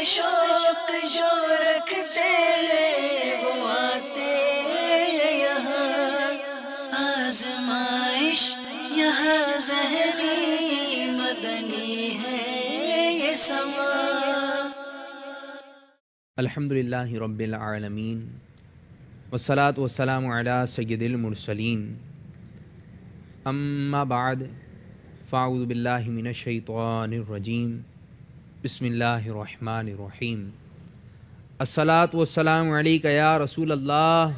شوق جو رکھتے ہیں وہ آتے ہیں یہاں، آزمائش یہاں ذہنی مدنی ہے یہ سما۔ الحمدللہ رب العالمین والصلاة والسلام علی سید المرسلین، اما بعد فاعوذ باللہ من الشیطان الرجیم، بسم اللہ الرحمن الرحیم۔ الصلاة والسلام علیک یا رسول اللہ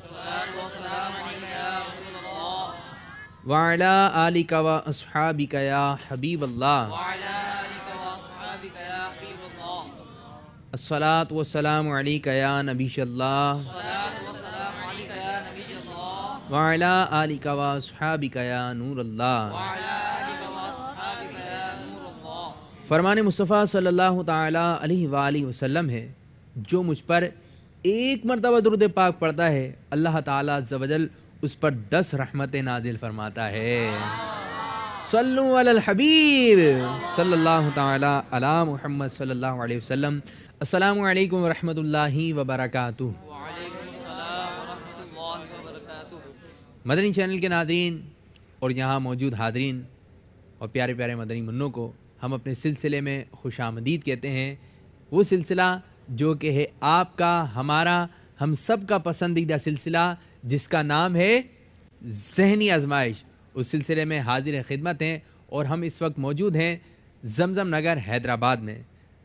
وعلی آلک و اصحابک یا حبیب اللہ، الصلاة والسلام علیک یا نبی اللہ وعلی آلک و اصحابک یا نور اللہ۔ فرمان مصطفیٰ صلی اللہ تعالیٰ علیہ وآلہ وسلم ہے، جو مجھ پر ایک مرتبہ درود پاک پڑھتا ہے اللہ تعالیٰ عز و جل اس پر 10 رحمتیں نازل فرماتا ہے۔ صلو علی الحبیب صلی اللہ تعالیٰ علی محمد صلی اللہ علیہ وسلم۔ السلام علیکم ورحمۃ اللہ وبرکاتہ۔ مدنی چینل کے ناظرین اور یہاں موجود حاضرین اور پیارے پیارے مدنی منوں کو ہم اپنے سلسلے میں خوش آمدید کہتے ہیں، وہ سلسلہ جو کہ ہے آپ کا، ہمارا، ہم سب کا پسندیدہ سلسلہ، جس کا نام ہے ذہنی آزمائش۔ اس سلسلے میں حاضر خدمت ہیں اور ہم اس وقت موجود ہیں زمزم نگر حیدرآباد میں۔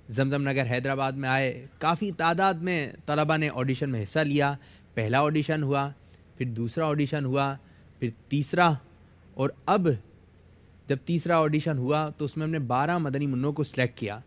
زمزم نگر حیدرآباد میں آئے کافی تعداد میں طلبہ نے آڈیشن میں حصہ لیا۔ پہلا آڈیشن ہوا، پھر دوسرا آڈیشن ہوا، پھر تیسرا، اور اب جب تیسرا آڈیشن ہوا تو اس میں ہم نے 12 مدنی منوں کو سلیکٹ کیا۔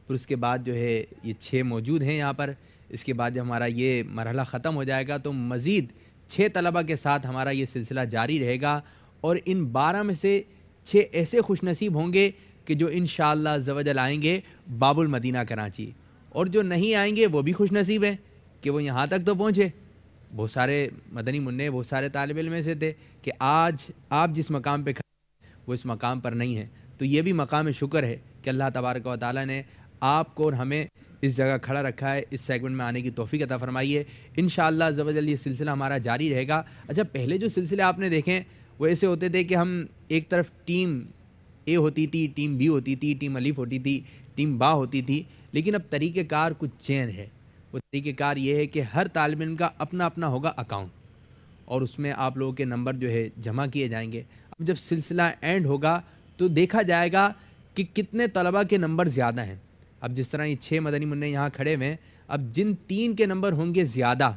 پھر اس کے بعد جو ہے یہ 6 موجود ہیں یہاں پر۔ اس کے بعد جب ہمارا یہ مرحلہ ختم ہو جائے گا تو مزید 6 طلبہ کے ساتھ ہمارا یہ سلسلہ جاری رہے گا، اور ان 12 میں سے 6 ایسے خوش نصیب ہوں گے کہ جو انشاءاللہ عز و جل آئیں گے باب المدینہ کراچی، اور جو نہیں آئیں گے وہ بھی خوش نصیب ہیں کہ وہ یہاں تک تو پہنچے۔ بہت سارے مدنی منع، بہت سارے طالب علم ایسے تھے کہ آج آپ جس مقام پہ کھڑے وہ اس مقام پر نہیں ہے، تو یہ بھی مقام شکر ہے کہ اللہ تبارک و تعالیٰ نے آپ کو اور ہمیں اس جگہ کھڑا رکھا ہے، اس سیگمنٹ میں آنے کی توفیق عطا فرمائی ہے۔ انشاءاللہ عز و جل یہ سلسلہ ہمارا جاری رہے گا۔ اچھا، پہلے جو سلسلے آپ نے دیکھیں وہ ایسے ہوتے تھے کہ ہم ایک طرف ٹیم اے ہوتی تھی، ٹیم بی ہوتی تھی، ٹیم الف ہوتی تھی، ٹیم با ہوتی تھی، لیکن اب طریقہ کار کچھ چینج ہے۔ وہ طریقہ کار یہ ہے کہ ہر طالب علم کا اپنا اپنا ہوگا اکاؤنٹ، اور اس میں آپ لوگوں کے نمبر جو ہے جمع کیے جائیں گے۔ اب جب سلسلہ اینڈ ہوگا تو دیکھا جائے گا کہ کتنے طلبہ کے نمبر زیادہ ہیں۔ اب جس طرح یہ 6 مدنی منع یہاں کھڑے ہوئے ہیں، اب جن 3 کے نمبر ہوں گے زیادہ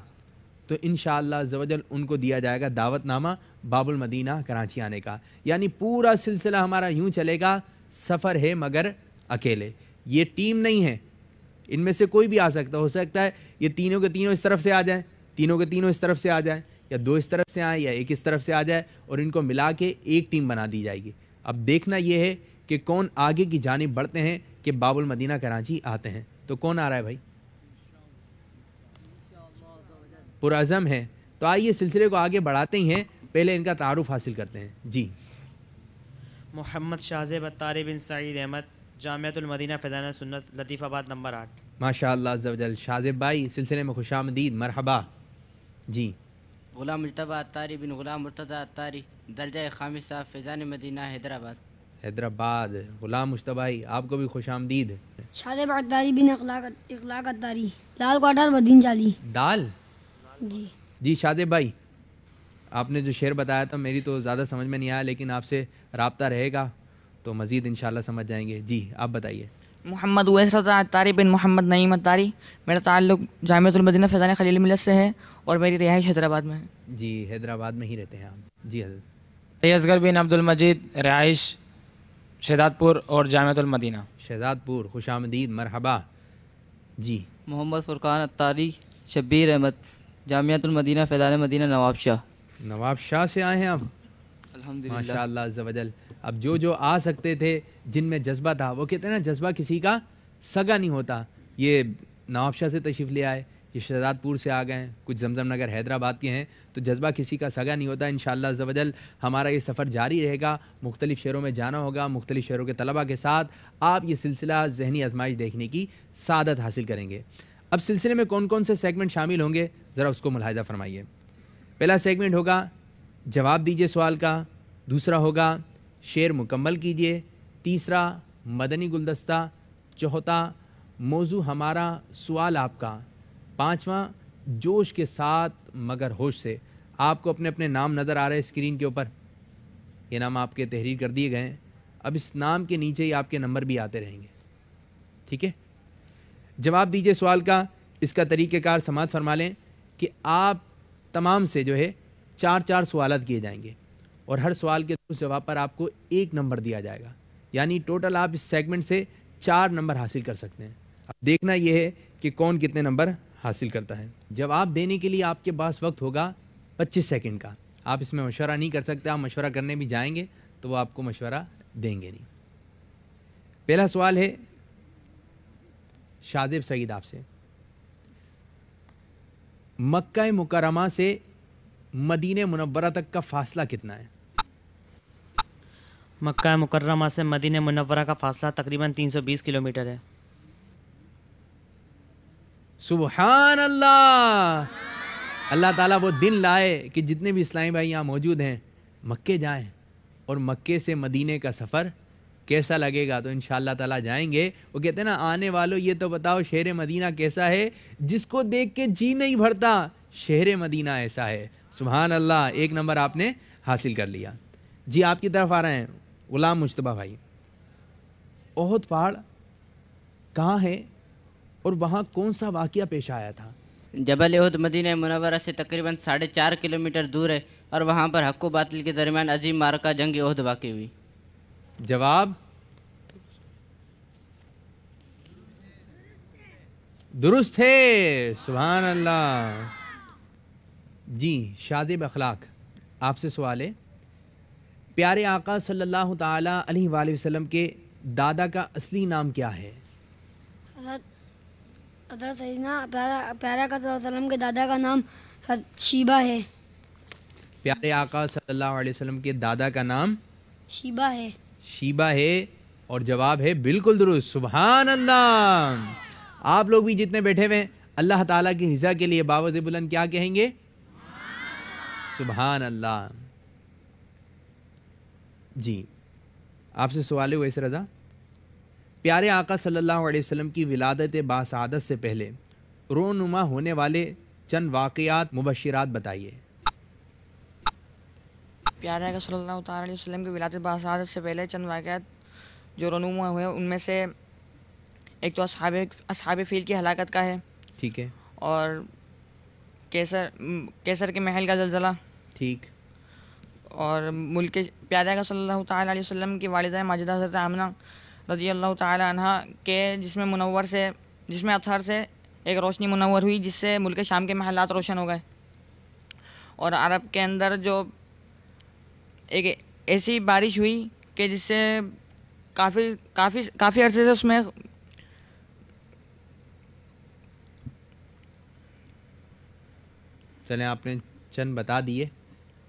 تو انشاءاللہ عز و جل ان کو دیا جائے گا دعوت نامہ باب المدینہ کراچی آنے کا۔ یعنی پورا سلسلہ ہمارا یوں چلے گا، سفر ہے مگر اکیلے۔ یہ ٹیم نہیں ہے، ان میں سے کوئی بھی آ سکتا، ہو سکتا ہے یہ تینوں کے تینوں اس طرف سے آ جائیں، تینوں کے تینوں اس طرف سے آ جائیں، یا 2 اس طرف سے آئیں یا 1 اس طرف سے آ جائے، اور ان کو ملا کے ایک ٹیم بنا دی جائے گی۔ اب دیکھنا یہ ہے کہ کون آگے کی جانب بڑھتے ہیں کہ باب المدینہ کراچی آتے ہیں۔ تو کون آ رہا ہے بھائی؟ پرعزم ہے، تو آئیے سلسلے کو آگے بڑھاتے ہی ہیں، پہلے ان کا تعارف حاصل کرتے ہیں۔ جی، محمد شاہزیب اتاری بن سعید احمد، جامعۃ المدینہ فیضان سنت، لطیف آباد نمبر 8۔ ماشاءاللہ عز و جل۔ شاہزیب بھائی سلسلے میں خوش آمدید، مرحبا۔ جی، غلام مجتبی اتاری بن غلام مرتضی اتاری، درجہ خامسہ، فیضان مدینہ، حیدرآباد۔ حیدرآباد۔ غلام مجتبی، آپ کو بھی خوش آمدید۔ شاہزیب اتاری بن اخلاق اتاری، لال کوارٹر مدین چالی۔ دال؟ جی جی شاہزیب بھائی، آپ نے جو شعر بتایا تھا میری تو زیادہ سمجھ میں نہیں آیا، لیکن آپ سے رابطہ رہے گا تو مزید انشاءاللہ سمجھ جائیں گے۔ جی آپ بتائیے۔ محمد اویس رضا اتاری بن محمد نعیم اتاری، میرا تعلق جامعۃ المدینہ فیضان خلیل ملت سے ہے اور میری رہائش حیدرآباد میں ہے۔ جی حیدرآباد میں ہی رہتے ہیں آپ؟ جی حضرت۔ اصغر بن عبد المجید، رہائش شہزاد پور اور جامعۃ المدینہ۔ شہزاد پور، خوش آمدید، مرحبا۔ جی، محمد فرقان اتاری، شبیر احمد، جامعۃ المدینہ فیضان مدینہ، نواب شاہ۔ نواب شاہ سے آئے ہیں آپ؟ الحمدللہ۔ ماشاءاللہ عز و جل۔ اب جو آ سکتے تھے، جن میں جذبہ تھا، وہ کہتے ہیں نا جذبہ کسی کا سگا نہیں ہوتا، یہ نواب شاہ سے تشریف لے آئے، یہ شہزاد پور سے آ گئے ہیں, کچھ زمزم نگر حیدرآباد کے ہیں, تو جذبہ کسی کا سگا نہیں ہوتا. انشاءاللہ عز و جل ہمارا یہ سفر جاری رہے گا, مختلف شہروں میں جانا ہوگا, مختلف شہروں کے طلباء کے ساتھ آپ یہ سلسلہ ذہنی آزمائش دیکھنے کی سعادت حاصل کریں گے. اب سلسلے میں کون کون سے سیگمنٹ شامل ہوں گے ذرا اس کو ملاحظہ فرمائیے. پہلا سیگمنٹ ہوگا جواب دیجئے سوال کا, دوسرا ہوگا شعر مکمل کیجئے, تیسرا مدنی گلدستہ, چوتھا موضوع ہمارا سوال آپ کا, پانچواں جوش کے ساتھ مگر ہوش سے. آپ کو اپنے اپنے نام نظر آ رہے ہیں اسکرین کے اوپر, یہ نام آپ کے تحریر کر دیے گئے ہیں. اب اس نام کے نیچے ہی آپ کے نمبر بھی آتے رہیں گے, ٹھیک ہے. جواب دیجئے سوال کا. اس کا طریقہ کار سماعت فرما لیں کہ آپ تمام سے جو ہے 4 سوالات کیے جائیں گے, اور ہر سوال کے درست جواب پر آپ کو 1 نمبر دیا جائے گا. یعنی ٹوٹل آپ اس سیگمنٹ سے 4 نمبر حاصل کر سکتے ہیں. اب دیکھنا یہ ہے کہ کون کتنے نمبر حاصل کرتا ہے. جواب دینے کے لیے آپ کے پاس وقت ہوگا 25 سیکنڈ کا. آپ اس میں مشورہ نہیں کر سکتے, آپ مشورہ کرنے بھی جائیں گے تو وہ آپ کو مشورہ دیں گے نہیں. پہلا سوال ہے شازیب سعید آپ سے, مکہ مکرمہ سے مدینہ منورہ تک کا فاصلہ کتنا ہے؟ مکہ مکرمہ سے مدینہ منورہ کا فاصلہ تقریباً 320 کلومیٹر ہے. سبحان اللہ. اللہ تعالیٰ وہ دن لائے کہ جتنے بھی اسلامی بھائی یہاں موجود ہیں مکے جائیں, اور مکے سے مدینے کا سفر کیسا لگے گا. تو انشاءاللہ تعالیٰ جائیں گے. وہ کہتے ہیں نا, آنے والوں یہ تو بتاؤ شہر مدینہ کیسا ہے, جس کو دیکھ کے جی نہیں بھرتا شہر مدینہ ایسا ہے. سبحان اللہ, 1 نمبر آپ نے حاصل کر لیا. جی آپ کی طرف آ رہے ہیں غلام مجتبیٰ بھائی. احد پہاڑ کہاں ہے اور وہاں کون سا واقعہ پیش آیا تھا؟ جبل احد مدینہ منورہ سے تقریباً 4.5 کلومیٹر دور ہے, اور وہاں پر حق و باطل کے درمیان عظیم معرکہ جنگ احد واقع ہوئی. جواب درست ہے. سبحان اللہ. جی شادب اخلاق آپ سے سوال ہے, پیارے آقا صلی اللہ تعالی علیہ وآلہ وسلم کے دادا کا اصلی نام کیا ہے؟ حضرت سیدنا پیارا کا صلی اللہ علیہ وسلم کے دادا کا نام شیبہ ہے. پیارے آقا صلی اللہ علیہ وسلم کے دادا کا نام شیبہ ہے. شیبہ ہے, اور جواب ہے بالکل درست. سبحان اللہ. آپ لوگ بھی جتنے بیٹھے ہوئے ہیں اللہ تعالیٰ کی رضا کے لیے باوجود بلند کیا کہیں گے؟ سبحان اللہ. جی آپ سے سوال ہے ویسے رضا, پیارے آقا صلی اللہ علیہ وسلم کی ولادت باسعادت سے پہلے رونما ہونے والے چند واقعات مبشرات بتائیے. پیارے آقا صلی اللہ تعالیٰ علیہ وسلم کی ولادت باسعادت سے پہلے چند واقعات جو رونما ہوئے ان میں سے ایک تو اصحاب فیل کی ہلاکت کا ہے, ٹھیک ہے, اور کیسر کے محل کا زلزلہ, ٹھیک, اور ملک پیارے آقا صلی اللہ تعالیٰ علیہ وسلم کی والدہ ماجدہ حضرت آمنہ رضی اللہ تعالیٰ عنہ کے جس میں اطہر سے ایک روشنی منور ہوئی جس سے ملک شام کے محلات روشن ہو گئے. اور عرب کے اندر جو ایک ایسی بارش ہوئی کہ جس سے کافی عرصے سے اس میں چلیں آپ نے چند بتا دیے,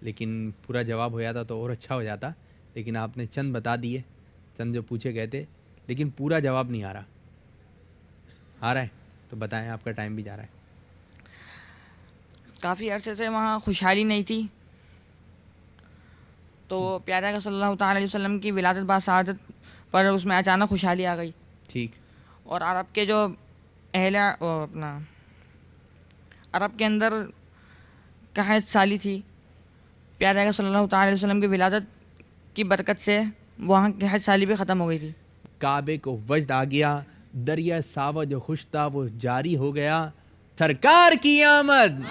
لیکن پورا جواب ہو جاتا تو اور اچھا ہو جاتا, لیکن آپ نے چند بتا دیے, چند جو پوچھے گئے تھے, لیکن پورا جواب نہیں آ رہا ہے تو بتائیں, آپ کا ٹائم بھی جا رہا ہے. کافی عرصے سے وہاں خوشحالی نہیں تھی, تو پیارے آقا صلی اللہ تعالیٰ علیہ وسلم کی ولادت باسعادت پر اس میں اچانک خوشحالی آ گئی. ٹھیک, اور عرب کے جو عرب کے اندر قحط سالی تھی, پیارے آقا صلی اللہ تعالیٰ علیہ وسلم کی ولادت کی برکت سے وہاں قحط سالی بھی ختم ہو گئی تھی. کعبے کو وجد آ گیا, دریا ساوا جو خوش تھا وہ جاری ہو گیا. سرکار کی آمد,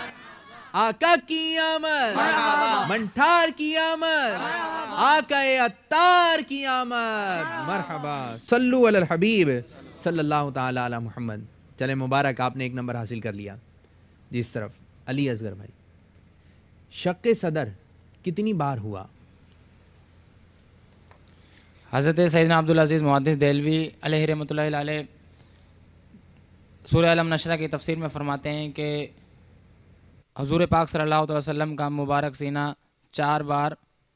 آقا کی آمد, منٹھار کی آمد, آقا عطار کی آمد. مرحبا, صلو علی الحبیب صلی اللہ تعالی علی محمد. چلے مبارک, آپ نے 1 نمبر حاصل کر لیا. جس طرف علی اصغر بھائی, شق صدر کتنی بار ہوا؟ حضرت سیدنا عبدالعزیز محدث دہلوی علیہ رحمۃ اللہ علیہ سورہ علم نشرہ کی تفسیر میں فرماتے ہیں کہ حضور پاک صلی اللہ علیہ وسلم کا مبارک سینہ 4 بار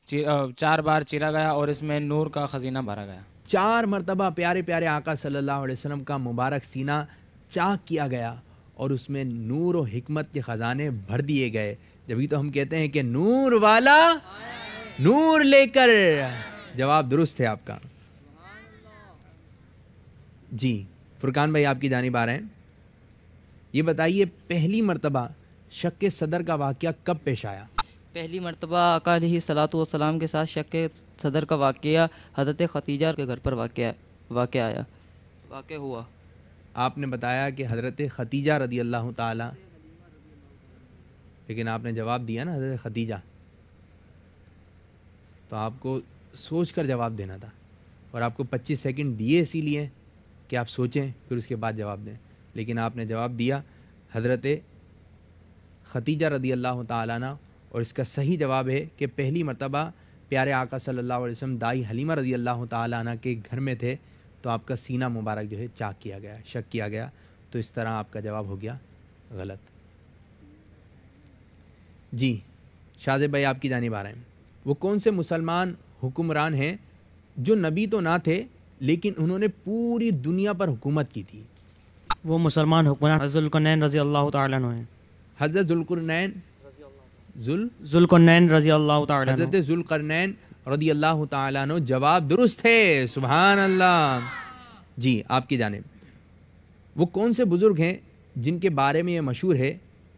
چیرا گیا اور اس میں نور کا خزینہ بھرا گیا. 4 مرتبہ پیارے پیارے آقا صلی اللہ علیہ وسلم کا مبارک سینہ چاک کیا گیا اور اس میں نور و حکمت کے خزانے بھر دیے گئے. جبھی تو ہم کہتے ہیں کہ نور والا نور لے کر. جواب درست ہے آپ کا. جی فرقان بھائی آپ کی جانب آ رہے ہیں. یہ بتائیے پہلی مرتبہ شک صدر کا واقعہ کب پیش آیا؟ پہلی مرتبہ آقا علیہ الصلوۃ والسلام کے ساتھ شک صدر کا واقعہ حضرت ختیجہ کے گھر پر واقع ہوا. آپ نے بتایا کہ حضرت ختیجہ رضی اللہ تعالی، لیکن آپ نے جواب دیا نا حضرت ختیجہ، تو آپ کو سوچ کر جواب دینا تھا، اور آپ کو 25 سیکنڈ دیے اسی لیے کہ آپ سوچیں پھر اس کے بعد جواب دیں، لیکن آپ نے جواب دیا حضرت ختیجہ رضی اللہ تعالیٰ عنہ. اور اس کا صحیح جواب ہے کہ پہلی مرتبہ پیارے آقا صلی اللہ علیہ وسلم دائی حلیمہ رضی اللہ تعالیٰ عنہ کے گھر میں تھے تو آپ کا سینہ مبارک جو ہے چاک کیا گیا، شک کیا گیا، تو اس طرح آپ کا جواب ہو گیا غلط. جی شاذب بھائی آپ کی جانب آ رہے ہیں. وہ کون سے مسلمان حکمران ہیں جو نبی تو نہ تھے لیکن انہوں نے پوری دنیا پر حکومت کی تھی؟ وہ مسلمان حکمران حضرت ذوالقرنین رضی اللہ تعالیٰ عنہ ہیں. حضرت ذوالقرنین رضی اللہ تعالیٰ عنہ. حضرت ذوالقرنین رضی اللہ تعالیٰ عنہ. جواب درست ہے، سبحان اللہ. جی آپ کی جانب وہ کون سے بزرگ ہیں جن کے بارے میں یہ مشہور ہے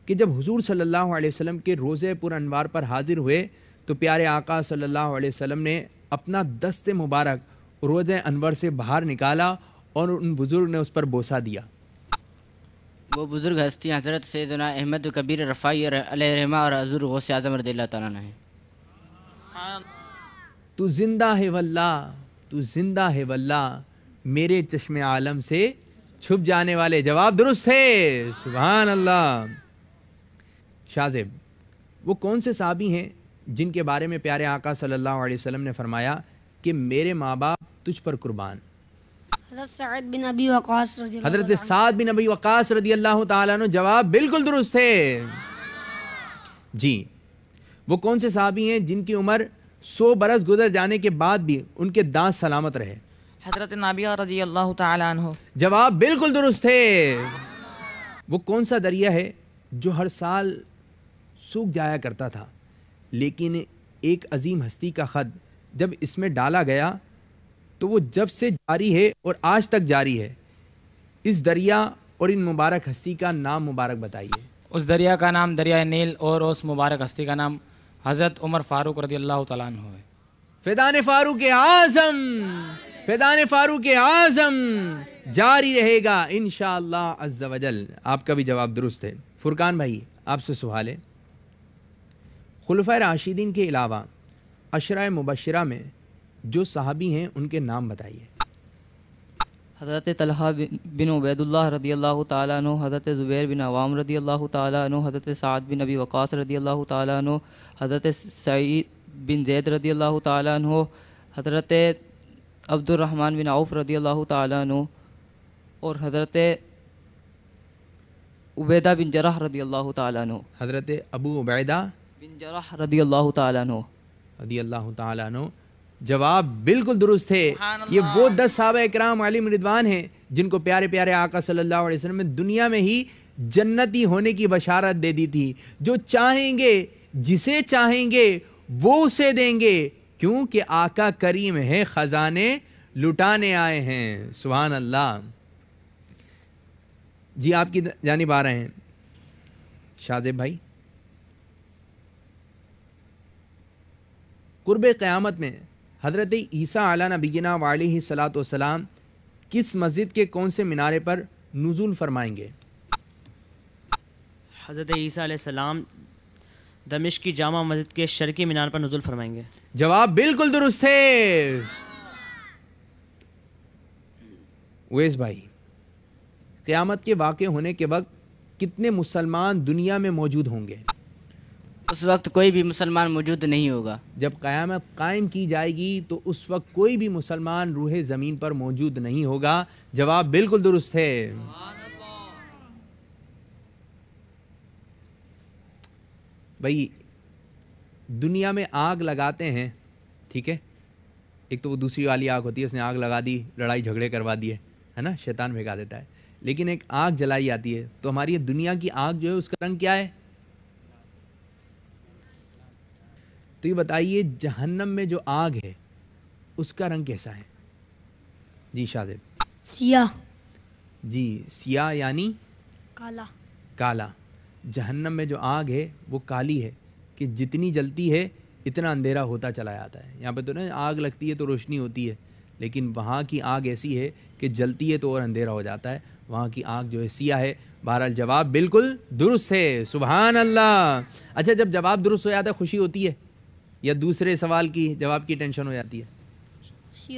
کہ جب حضور صلی اللہ علیہ وسلم کے روزے پر انوار پر حاضر ہوئے تو پیارے آقا صلی اللہ علیہ وسلم نے اپنا دست مبارک روزے انور سے باہر نکالا اور ان بزرگ نے اس پر بوسہ دیا؟ وہ بزرگ ہستی حضرت سیدنا احمد کبیر رفاعی علیہ رحمہ اور حضور غوث اعظم رضی اللہ تعالیٰ عنہ ہیں. تو زندہ ہے واللہ، تو زندہ ہے واللہ، میرے چشم عالم سے چھپ جانے والے. جواب درست ہے، سبحان اللہ. شاذب وہ کون سے صحابی ہیں جن کے بارے میں پیارے آقا صلی اللہ علیہ وسلم نے فرمایا کہ میرے ماں باپ تجھ پر قربان؟ حضرت سعد بن ابی وقاص رضی اللہ حضرت سعد بن ابی وقاص رضی اللہ تعالیٰ عنہ. جواب بالکل درست ہے. جی وہ کون سے صحابی ہیں جن کی عمر 100 برس گزر جانے کے بعد بھی ان کے دانت سلامت رہے؟ حضرت نابیہ رضی اللہ تعالی عنہ. جواب بالکل درست ہے. وہ کون سا دریا ہے جو ہر سال سوکھ جایا کرتا تھا لیکن ایک عظیم ہستی کا خط جب اس میں ڈالا گیا تو وہ جب سے جاری ہے اور آج تک جاری ہے؟ اس دریا اور ان مبارک ہستی کا نام مبارک بتائیے. اس دریا کا نام دریائے نیل اور اس مبارک ہستی کا نام حضرت عمر فاروق رضی اللہ تعالیٰ عنہ ہے. فیضان فاروق اعظم، فیضان فاروق اعظم جاری رہے گا انشاءاللہ عز و جل. آپ کا بھی جواب درست ہے. فرقان بھائی آپ سے سوال ہے، خلفائے راشدین کے علاوہ عشرہ مبشرہ میں جو صحابی ہیں ان کے نام بتائیے. حضرت طلحہ بن عبید اللہ رضی اللہ تعالیٰ عنہ، حضرت زبیر بن عوام رضی اللہ تعالیٰ عنہ، حضرت سعد بن ابی وقاص رضی اللہ تعالیٰ عنہ، حضرت سعید بن زید رضی اللہ تعالیٰ عنہ، حضرت عبد الرحمن بن عوف رضی اللہ تعالیٰ عنہ، اور حضرت عبیدہ بن جرح رضی اللہ تعالیٰ عنہ. حضرت ابو عبیدہ بن جرح رضی اللہ تعالیٰ عنہ. رضی اللہ تعالیٰ عنہ. جواب بالکل درست ہے. یہ وہ 10 صحابہ اکرام علیہم رضوان ہیں جن کو پیارے پیارے آقا صلی اللہ علیہ وسلم نے دنیا میں ہی جنتی ہونے کی بشارت دے دی تھی. جو چاہیں گے، جسے چاہیں گے وہ اسے دیں گے، کیونکہ آقا کریم ہے، خزانے لٹانے آئے ہیں. سبحان اللہ. جی آپ کی جانب آ رہے ہیں شاذب بھائی. قرب قیامت میں حضرت عیسیٰ علیہ نبینا وعلیہ الصلاۃ والسلام کس مسجد کے کون سے مینارے پر نزول فرمائیں گے؟ حضرت عیسیٰ علیہ السلام دمشق کی جامع مسجد کے شرقی مینار پر نزول فرمائیں گے. جواب بالکل درست ہے. اویس بھائی قیامت کے واقع ہونے کے وقت کتنے مسلمان دنیا میں موجود ہوں گے؟ اس وقت کوئی بھی مسلمان موجود نہیں ہوگا. جب قیامت قائم کی جائے گی تو اس وقت کوئی بھی مسلمان روح زمین پر موجود نہیں ہوگا. جواب بالکل درست ہے. بھائی دنیا میں آگ لگاتے ہیں، ٹھیک ہے، ایک تو وہ دوسری والی آگ ہوتی ہے، اس نے آگ لگا دی، لڑائی جھگڑے کروا دیے، ہے نا، شیطان بھگا دیتا ہے. لیکن ایک آگ جلائی جاتی ہے. تو ہماری یہ دنیا کی آگ جو ہے اس کا رنگ کیا ہے؟ تو یہ بتائیے جہنم میں جو آگ ہے اس کا رنگ کیسا ہے؟ جی شاذب. سیاہ. جی سیاہ یعنی کالا. کالا. جہنم میں جو آگ ہے وہ کالی ہے کہ جتنی جلتی ہے اتنا اندھیرا ہوتا چلا جاتا ہے. یہاں پہ تو نا آگ لگتی ہے تو روشنی ہوتی ہے، لیکن وہاں کی آگ ایسی ہے کہ جلتی ہے تو اور اندھیرا ہو جاتا ہے. وہاں کی آگ جو ہے سیاہ ہے. بہرحال جواب بالکل درست ہے. سبحان اللہ. اچھا جب جواب درست ہو جاتا ہے خوشی ہوتی ہے یا دوسرے سوال کی جواب کی ٹینشن ہو جاتی ہے؟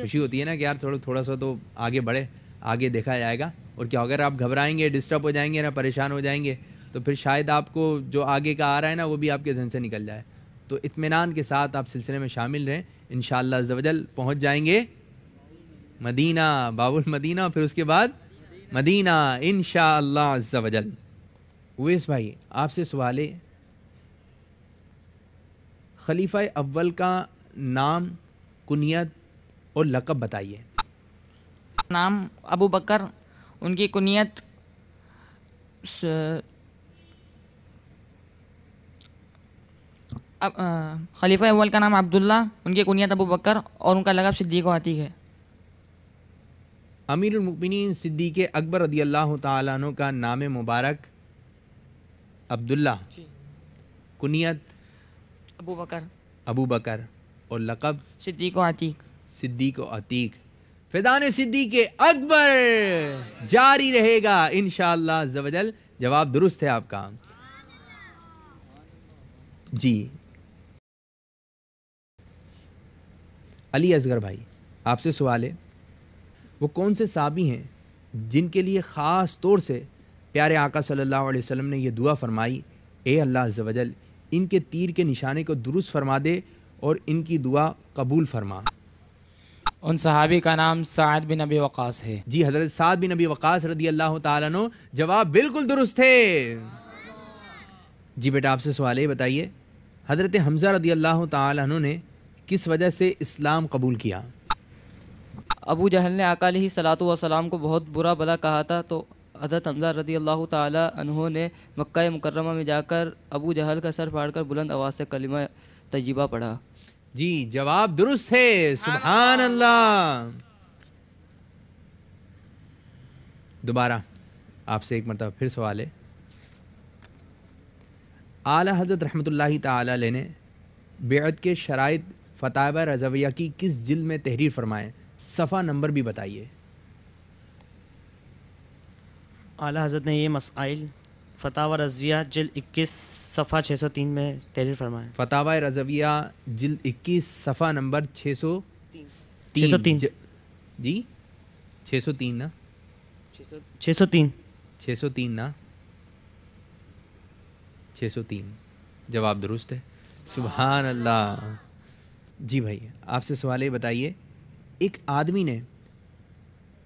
خوشی ہوتی ہے نا کہ یار تھوڑا سا تو آگے بڑھے، آگے دیکھا جائے گا. اور کیا اگر آپ گھبرائیں گے، ڈسٹرب ہو جائیں گے نا، پریشان ہو جائیں گے تو پھر شاید آپ کو جو آگے کا آ رہا ہے نا وہ بھی آپ کے ذہن سے نکل جائے. تو اطمینان کے ساتھ آپ سلسلے میں شامل رہیں، انشاءاللہ عز و جل پہنچ جائیں گے مدینہ، باب المدینہ، اور پھر اس کے بعد مدینہ انشاءاللہ عز و جل. اویس بھائی آپ سے سوال ہے، خلیفہ اول کا نام، کنیت اور لقب بتائیے. نام ابو بکر، ان کی کنیت خلیفہ اول کا نام عبداللہ، ان کی کنیت ابو بکر، اور ان کا لقب صدیق و عتیق ہے. امیر المؤمنین صدیق اکبر رضی اللہ تعالیٰ عنہ کا نام مبارک عبداللہ، کنیت ابو بکر، ابو بکر، اور لقب صدیق و عتیق. صدیق و عتیق. فیضان صدیق اکبر جاری رہے گا انشاءاللہ عز و جل. جواب درست ہے آپ کا. جی علی اصغر بھائی آپ سے سوال ہے، وہ کون سے صحابی ہیں جن کے لیے خاص طور سے پیارے آقا صلی اللہ علیہ وسلم نے یہ دعا فرمائی، اے اللہ عز و جل ان کے تیر کے نشانے کو درست فرما دے اور ان کی دعا قبول فرما؟ ان صحابی کا نام سعد بن ابی وقاص ہے. جی حضرت سعد بن ابی وقاص رضی اللہ تعالیٰ عنہ. جواب بالکل درست ہے. جی بیٹا آپ سے سوال ہے، بتائیے حضرت حمزہ رضی اللہ تعالیٰ عنہ نے کس وجہ سے اسلام قبول کیا؟ ابو جہل نے آقا علیہ الصلوۃ والسلام کو بہت برا بلا کہا تھا، تو حضرت حمزہ رضی اللہ تعالی عنہ نے مکہ مکرمہ میں جا کر ابو جہل کا سر پھاڑ کر بلند آواز سے کلمہ طیبہ پڑھا. جی جواب درست ہے. سبحان اللہ. دوبارہ آپ سے ایک مرتبہ پھر سوال ہے، اعلیٰ حضرت رحمۃ اللہ تعالی علیہ نے بیعت کے شرائط فتاوی رضویہ کی کس جلد میں تحریر فرمائے؟ صفحہ نمبر بھی بتائیے. اعلیٰ حضرت نے یہ مسائل فتاوی رضویہ جلد 21 صفحہ 603 میں تحریر فرمائے. فتاوی رضویہ جلد 21 صفحہ نمبر 603. 603 جی 603 نا، 603 نا 603. جواب درست ہے. سبحان اللہ. جی بھائی آپ سے سوال ہے، بتائیے ایک آدمی نے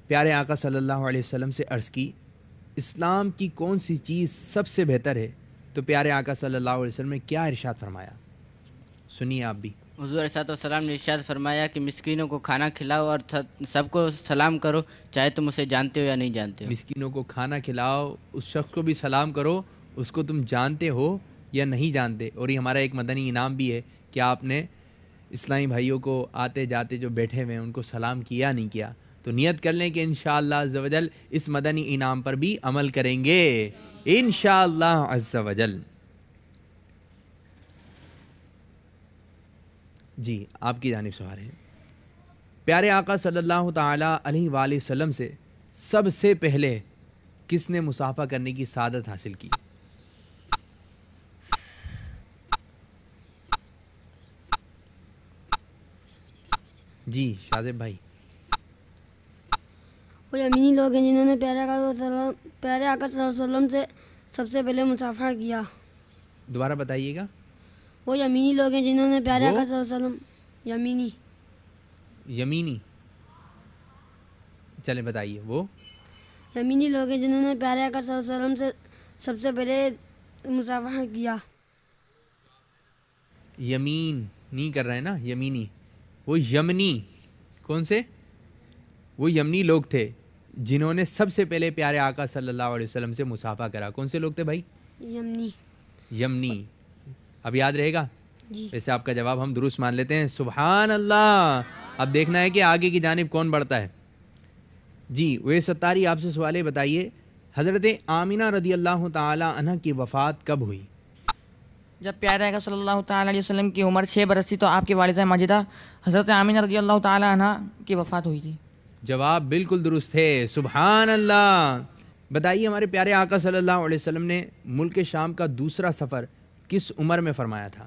پیارے آقا صلی اللہ علیہ وسلم سے عرض کی اسلام کی کون سی چیز سب سے بہتر ہے؟ تو پیارے آقا صلی اللہ علیہ وسلم نے کیا ارشاد فرمایا؟ سنیے آپ بھی. حضور علیہ السلام نے ارشاد فرمایا کہ مسکینوں کو کھانا کھلاؤ اور سب کو سلام کرو، چاہے تم اسے جانتے ہو یا نہیں جانتے ہو. مسکینوں کو کھانا کھلاؤ، اس شخص کو بھی سلام کرو اس کو تم جانتے ہو یا نہیں جانتے. اور یہ ہمارا ایک مدنی انعام بھی ہے کہ آپ نے اسلامی بھائیوں کو آتے جاتے جو بیٹھے ہوئے ہیں ان کو سلام کیا نہیں کیا. تو نیت کر لیں کہ انشاءاللہ عز و جل اس مدنی انعام پر بھی عمل کریں گے انشاءاللہ عز و جل. جی آپ کی جانب سوال ہے، پیارے آقا صلی اللہ تعالیٰ علیہ وآلہ وسلم سے سب سے پہلے کس نے مصافحہ کرنے کی سعادت حاصل کی؟ جی شاذب بھائی. وہ یمینی لوگ ہیں جنہوں نے پیارے آقا صلی اللہ علیہ وسلم سے سب سے پہلے مصافحہ کیا. دوبارہ بتائیے گا. وہ یمینی لوگ ہیں جنہوں نے پیارے آقا صلی اللہ علیہ وسلم یمینی چلیں بتائیے. وہ یمینی لوگ ہیں جنہوں نے پیارے آقا صلی اللہ علیہ وسلم سے سب سے پہلے مصافحہ کیا. یمین نہیں کر رہے ہیں نا، یمینی، وہ یمنی، کون سے؟ وہ یمنی لوگ تھے جنہوں نے سب سے پہلے پیارے آقا صلی اللہ علیہ وسلم سے مصافحہ کرا. کون سے لوگ تھے بھائی؟ یمنی. یمنی. اب یاد رہے گا؟ جی. ویسے آپ کا جواب ہم درست مان لیتے ہیں. سبحان اللہ. اب دیکھنا ہے کہ آگے کی جانب کون بڑھتا ہے. جی وے ستاری آپ سے سوال ہے، بتائیے حضرت آمینہ رضی اللہ تعالی عنہ کی وفات کب ہوئی؟ جب پیارے آقا صلی اللہ تعالیٰ علیہ وسلم کی عمر 6 برس تھی تو آپ کی والدہ ماجدہ حضرت آمینہ رضی اللہ تعالیٰ عنہ کی وفات ہوئی تھی. جواب بالکل درست ہے. سبحان اللہ. بتائیے ہمارے پیارے آقا صلی اللہ علیہ وسلم نے ملک شام کا دوسرا سفر کس عمر میں فرمایا تھا؟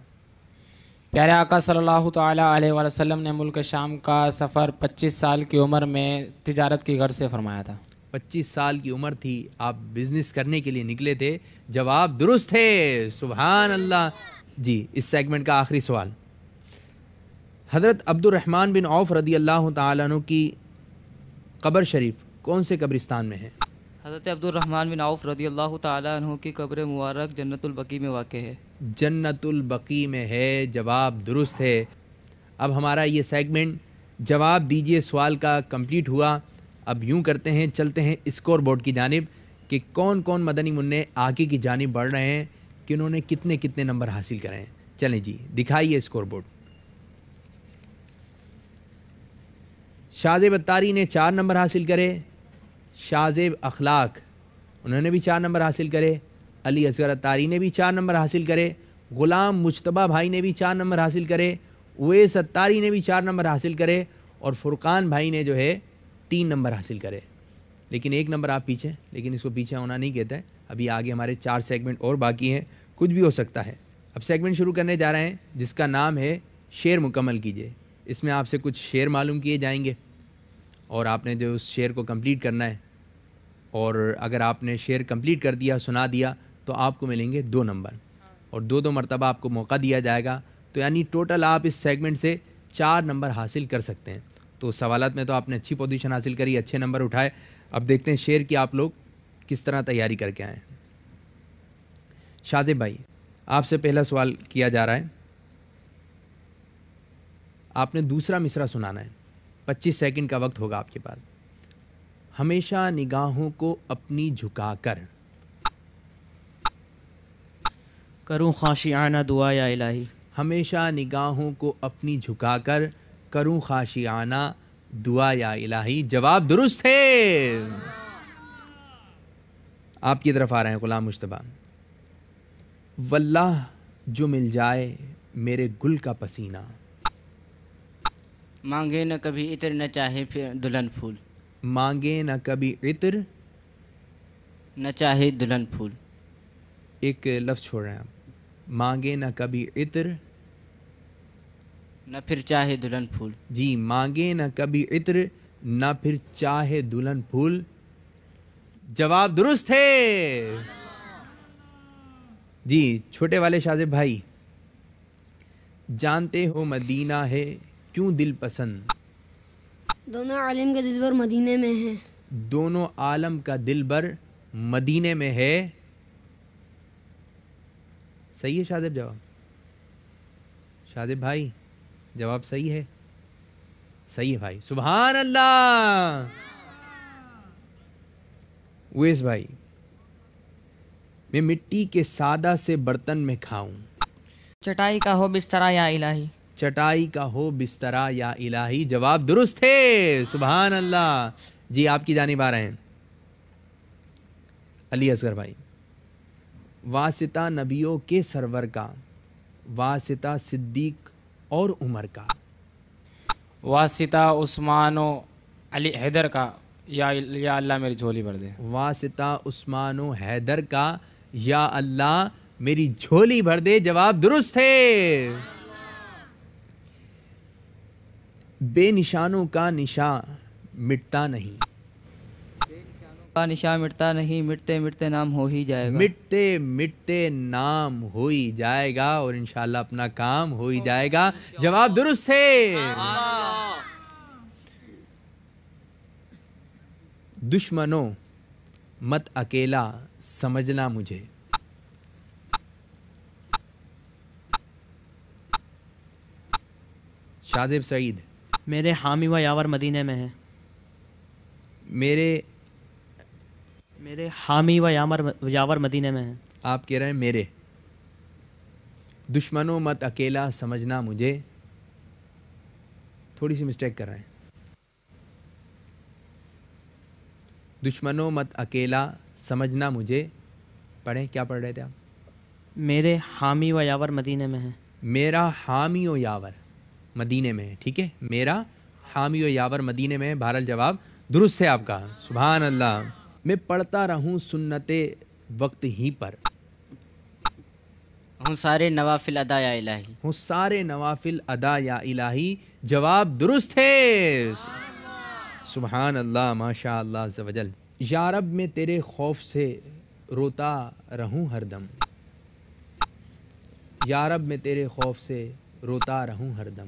پیارے آقا صلی اللہ تعالیٰ علیہ وآلہ وسلم نے ملک شام کا سفر 25 سال کی عمر میں تجارت کی غرض سے فرمایا تھا. 25 سال کی عمر تھی، آپ بزنس کرنے کے لیے نکلے تھے. جواب درست ہے. سبحان اللہ. جی اس سیگمنٹ کا آخری سوال، حضرت عبد الرحمن بن عوف رضی اللہ تعالیٰ عنہ کی قبر شریف کون سے قبرستان میں ہے؟ حضرت عبد الرحمن بن عوف رضی اللہ تعالیٰ عنہ کی قبر مبارک جنت البقیع میں واقع ہے. جنت البقیع میں ہے. جواب درست ہے. اب ہمارا یہ سیگمنٹ جواب دیجئے سوال کا کمپلیٹ ہوا. اب یوں کرتے ہیں، چلتے ہیں اسکور بورڈ کی جانب کہ کون کون مدنی منع آگے کی جانب بڑھ رہے ہیں، کہ انہوں نے کتنے کتنے نمبر حاصل کرے ہیں. چلیں جی دکھائیے اسکور بورڈ. شازیب اتاری نے 4 نمبر حاصل کرے. شازیب اخلاق انہوں نے بھی 4 نمبر حاصل کرے. علی اصغر اتاری نے بھی 4 نمبر حاصل کرے. غلام مجتبیٰ بھائی نے بھی 4 نمبر حاصل کرے. اویس اتاری نے بھی 4 نمبر حاصل کرے. اور فرقان بھائی نے جو ہے 3 نمبر حاصل کرے. لیکن 1 نمبر آپ پیچھے، لیکن اس کو پیچھے ہونا نہیں کہتا ہے. ابھی آگے ہمارے 4 سیگمنٹ اور باقی ہیں، کچھ بھی ہو سکتا ہے. اب سیگمنٹ شروع کرنے جا رہے ہیں جس کا نام ہے شعر مکمل کیجئے. اس میں آپ سے کچھ شعر معلوم کیے جائیں گے اور آپ نے جو اس شعر کو کمپلیٹ کرنا ہے. اور اگر آپ نے شعر کمپلیٹ کر دیا، سنا دیا، تو آپ کو ملیں گے 2 نمبر اور 2 مرتبہ آپ کو موقع دیا جائے گا. تو یعنی ٹوٹل آپ اس سیگمنٹ سے 4 نمبر حاصل کر سکتے ہیں. تو سوالات میں تو آپ نے اچھی پوزیشن حاصل کری، اچھے نمبر اٹھائے. اب دیکھتے ہیں شعر کی آپ لوگ کس طرح تیاری کر کے آئے ہیں. شادب بھائی آپ سے پہلا سوال کیا جا رہا ہے. آپ نے دوسرا مصرع سنانا ہے. 25 سیکنڈ کا وقت ہوگا آپ کے پاس. ہمیشہ نگاہوں کو اپنی جھکا کر کروں خاشعانہ دعا یا الہی. ہمیشہ نگاہوں کو اپنی جھکا کر کروں خاشعانہ دعا یا الہی. جواب درست ہے. آپ کی طرف آ رہے ہیں غلام مجتبیٰ. واللہ جو مل جائے میرے گل کا پسینہ. مانگے نہ کبھی عطر نہ چاہے پھر دلہن پھول. مانگے نہ کبھی عطر نہ چاہے دلہن پھول. ایک لفظ چھوڑ رہے ہیں آپ. مانگے نہ کبھی عطر نہ پھر چاہے دلہن پھول. جی مانگے نہ کبھی عطر نہ پھر چاہے دلہن پھول. جواب درست ہے. جی چھوٹے والے شازب بھائی، جانتے ہو مدینہ ہے کیوں دل پسند. دونوں عالم کے دل بر مدینے میں ہیں. دونوں عالم کا دل بر مدینے میں ہے. صحیح ہے شازب جواب؟ شازب بھائی جواب صحیح ہے؟ صحیح ہے بھائی. سبحان اللہ. ویس بھائی، میں مٹی کے سادہ سے برتن میں کھاؤں. چٹائی کا ہو بسترا یا الہی. چٹائی کا ہو بسترا یا الہی. جواب درست ہے. سبحان اللہ. جی آپ کی جانب آ رہے ہیں علی اصغر بھائی. واسطہ نبیوں کے سرور کا، واسطہ صدیق اور عمر کا. واسطہ عثمان و علی حیدر کا، یا اللہ میری جھولی بھر دے. واسطہ عثمان و حیدر کا، یا اللہ میری جھولی بھر دے. جواب درست ہے. بے نشانوں کا نشان مٹتا نہیں. کا نشان مٹتا نہیں، مٹتے مٹتے نام ہو ہی جائے گا. مٹتے مٹتے نام ہو ہی جائے گا اور انشاءاللہ اپنا کام ہو ہی جائے گا. جواب درست ہے. دشمنوں مت اکیلا سمجھنا مجھے. شاذب سعید. میرے حامی و یاور مدینے میں ہے. میرے حامی و یاور مدینے میں ہے. آپ کہہ رہے ہیں میرے. دشمنوں مت اکیلا سمجھنا مجھے. تھوڑی سی مسٹیک کر رہے ہیں. دشمنوں مت اکیلا سمجھنا مجھے. پڑھیں, کیا پڑھ رہے تھے آپ؟ میرے حامی و یاور مدینے میں ہے. میرا حامی و یاور مدینے میں ہے. ٹھیک ہے, میرا حامی و یاور مدینے میں ہے. بہرحال جواب درست ہے آپ کا. سبحان اللہ. میں پڑھتا رہوں سنت وقت ہی پر. ہوں سارے نوافل ادا یا الہی. ہوں سارے نوافل ادا یا الہی. جواب درست ہے. سبحان اللہ, ماشاء اللہ عز و جل. یا رب میں تیرے خوف سے روتا رہوں ہر دم. یا رب میں تیرے خوف سے روتا رہوں ہر دم.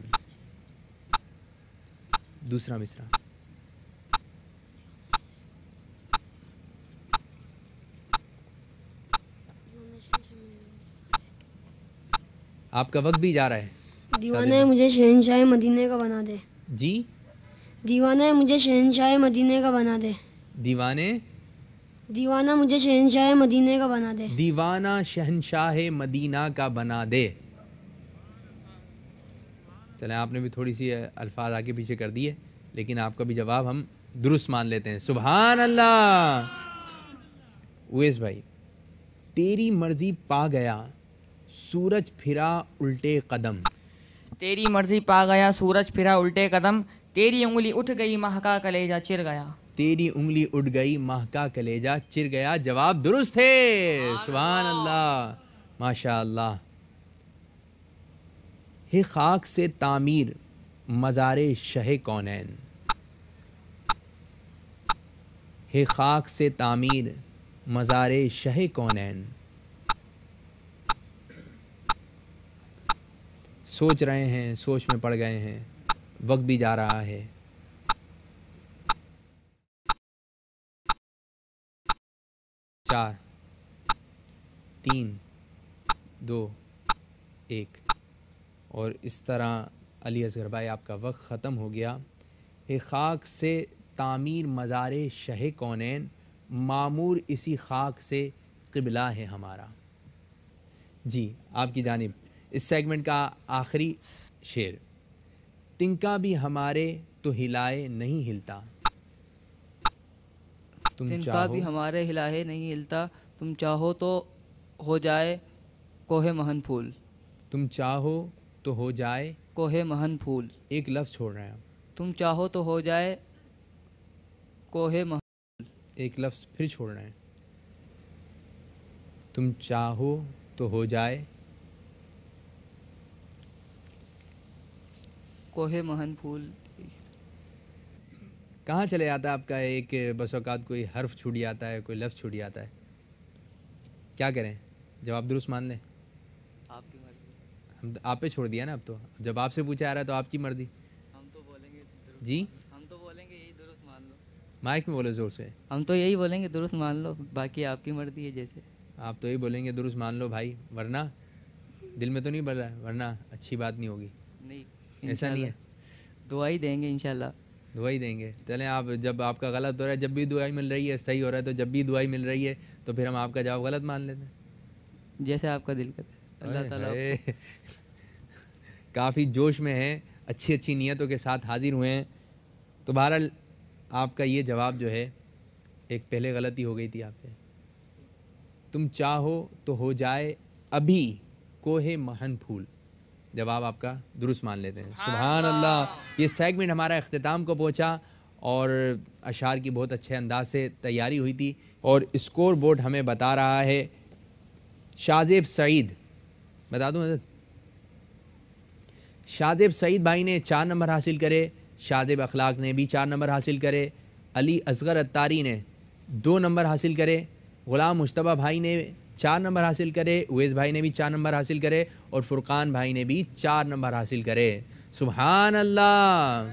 دوسرا مصرع. آپ کا وقت بھی جا رہا ہے. دیوانہ مجھے شہنشاہ مدینے کا بنا دے. جی, دیوانہ مجھے شہنشاہ مدینے کا بنا دے. دیوانہ مجھے شہنشاہ مدینے کا بنا دے. دیوانہ شہنشاہ مدینہ کا بنا دے. چلیں, آپ نے بھی تھوڑی سی الفاظ آگے پیچھے کر دیے, لیکن آپ کا بھی جواب ہم درست مان لیتے ہیں. سبحان اللہ. اویس بھائی, تیری مرضی پا گیا سورج پھرا الٹے قدم. تیری مرضی پا گیا سورج پھرا الٹے قدم. تیری انگلی اٹھ گئی مہکا کلیجہ چر گیا. تیری انگلی اٹھ گئی مہکا کلیجہ چر گیا. جواب درست ہے. سبحان اللہ, ماشاء اللہ. ہے خاک سے تعمیر مزار شہ کونین. ہے خاک سے تعمیر مزار شہ کونین. سوچ رہے ہیں, سوچ میں پڑ گئے ہیں, وقت بھی جا رہا ہے. چار, 3, 2, 1. اور اس طرح علی اصغر بھائی آپ کا وقت ختم ہو گیا. ہے خاک سے تعمیر مزار شہ کونین, معمور اسی خاک سے قبلہ ہے ہمارا. جی, آپ کی جانب اس سیگمنٹ کا آخری شعر. تنکا بھی ہمارے تو ہلائے نہیں ہلتا. تنکا بھی ہمارے ہلائے نہیں ہلتا. تم چاہو تو ہو جائے کوہ مہن پھول. تم چاہو تو ہو جائے کوہ مہن پھول. ایک لفظ چھوڑ رہے ہیں آپ. تم چاہو تو ہو جائے کوہ مہن پھول. ایک لفظ پھر چھوڑ رہے ہیں. تم چاہو تو ہو جائے کوہ مہن پھول. کہاں چلے جاتا ہے آپ کا ایک بس اوقات کوئی حرف چھوٹ جاتا ہے, کوئی لفظ چھوٹ جاتا ہے. کیا کریں, جواب درست مان لیں. آپ کی مرضی. ہم آپ پہ چھوڑ دیا نا اب تو. جب آپ سے پوچھا آ رہا ہے تو آپ کی مرضی. ہم تو بولیں گے جی, ہم تو بولیں گے یہی درست مان لو. مائک میں بولے زور سے. ہم تو یہی بولیں گے درست مان لو, باقی آپ کی مرضی ہے. جیسے آپ تو یہی بولیں گے درست مان لو بھائی, ورنہ دل میں تو نہیں بڑھ رہا ہے, ورنہ اچھی بات نہیں ہوگی. نہیں, ایسا نہیں ہے. دعائی دیں گے انشاءاللہ. دعائی دیں گے. چلیں, آپ جب آپ کا غلط ہو رہا ہے, جب بھی دعائی مل رہی ہے صحیح ہو رہا ہے, تو جب بھی دعائی مل رہی ہے تو پھر ہم آپ کا جواب غلط مان لیتے ہیں. جیسے آپ کا دل کرے. اللہ تعالیٰ کافی جوش میں ہیں, اچھی اچھی نیتوں کے ساتھ حاضر ہوئے ہیں. تو بہرحال آپ کا یہ جواب جو ہے, ایک پہلے غلطی ہو گئی تھی آپ سے. تم چاہو تو ہو جائے ابھی کوہ مہن پھول. جواب آپ کا درست مان لیتے ہیں. سبحان اللہ. یہ سیگمنٹ ہمارا اختتام کو پہنچا اور اشعار کی بہت اچھے انداز سے تیاری ہوئی تھی. اور اسکور بورڈ ہمیں بتا رہا ہے شاذب سعید, بتا دوں حضرت, شاذب سعید بھائی نے 4 نمبر حاصل کرے. شاذب اخلاق نے بھی 4 نمبر حاصل کرے. علی اصغر اتاری نے 2 نمبر حاصل کرے. غلام مشتبہ بھائی نے 4 نمبر حاصل کرے. اویس بھائی نے بھی 4 نمبر حاصل کرے. اور فرقان بھائی نے بھی 4 نمبر حاصل کرے. سبحان اللہ.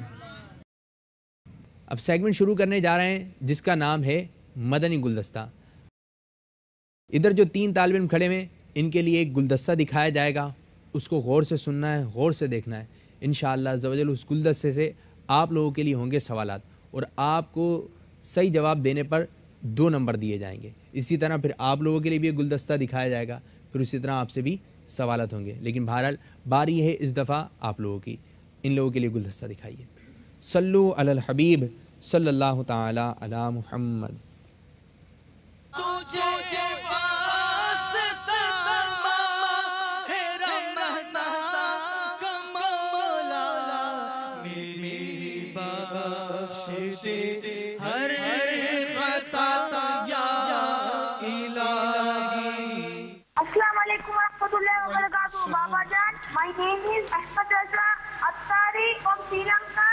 اب سیگمنٹ شروع کرنے جا رہے ہیں جس کا نام ہے مدنی گلدستہ. ادھر جو 3 طالب علم کھڑے ہوئے, ان کے لیے ایک گلدستہ دکھایا جائے گا. اس کو غور سے سننا ہے, غور سے دیکھنا ہے. انشاءاللہ عز و جل اس گلدستے سے آپ لوگوں کے لیے ہوں گے سوالات، اور آپ کو صحیح جواب دینے پر 2 نمبر دیے جائیں گے۔ اسی طرح پھر آپ لوگوں کے لیے بھی ایک گلدستہ دکھایا جائے گا، پھر اسی طرح آپ سے بھی سوالات ہوں گے۔ لیکن بہرحال باری ہے اس دفعہ آپ لوگوں کی، ان لوگوں کے لیے گلدستہ دکھائیے۔ صلو علی الحبیب صلی اللہ تعالی علی محمد۔ Baba Jan, my name is Ashfaq Raza Attari from Sri Lanka.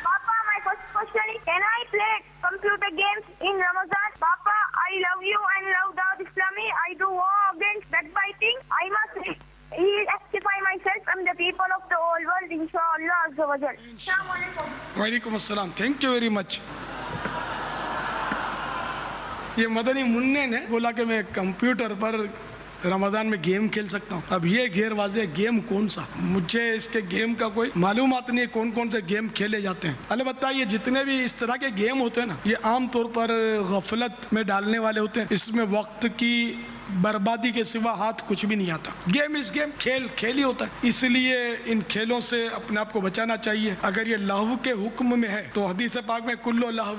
Papa, my first question is, can I play computer games in Ramadan? Papa, I love you and love Dawud Islami. I do war against backbiting. I must rectify myself from the people of the whole world, inshallah azza wa jal. Assalamu alaikum. Walaikum assalam. Thank you very much. یہ مدنی منع نے بولا کہ میں computer پر رمضان میں game کھیل سکتا ہوں۔ اب یہ غیر واضح گیم کون سا، مجھے اس کے گیم کا کوئی معلومات نہیں ہے کون کون سے گیم کھیلے جاتے ہیں۔ البتہ یہ جتنے بھی اس طرح کے گیم ہوتے ہیں نا، یہ عام طور پر غفلت میں ڈالنے والے ہوتے ہیں، اس میں وقت کی بربادی کے سوا ہاتھ کچھ بھی نہیں آتا۔ گیم اس گیم کھیل ہی ہوتا ہے، اس لیے ان کھیلوں سے اپنے آپ کو بچانا چاہیے۔ اگر یہ لہو کے حکم میں ہے تو حدیث پاک میں کل لہو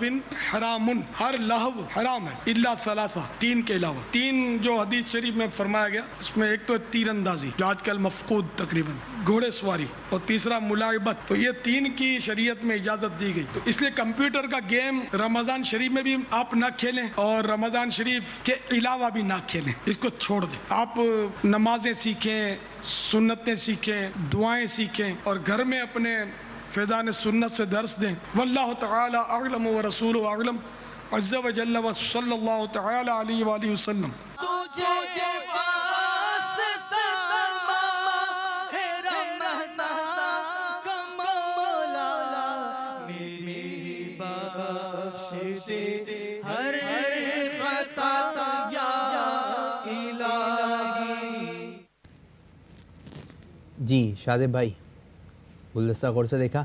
حرام، ہر لہو حرام ہے الا ثلاثہ، 3 کے علاوہ۔ 3 جو حدیث شریف میں فرمایا گیا، اس میں ایک تو تیر اندازی جو آج کل مفقود تقریباً، گھوڑے سواری، اور تیسرا ملاعبت۔ تو یہ 3 کی شریعت میں اجازت دی گئی۔ تو اس لیے کمپیوٹر کا گیم رمضان شریف میں بھی آپ نہ کھیلیں اور رمضان شریف کے علاوہ بھی نہ کھیلیں، اس کو چھوڑ دیں۔ آپ نمازیں سیکھیں، سنتیں سیکھیں، دعائیں سیکھیں، اور گھر میں اپنے فیضان سنت سے درس دیں۔ واللہ تعالی اعلم ورسولہ اعلم عز و جل و صلی اللہ تعالی علیہ وآلہ وسلم۔ جی شاذب بھائی، گلدستہ غور سے دیکھا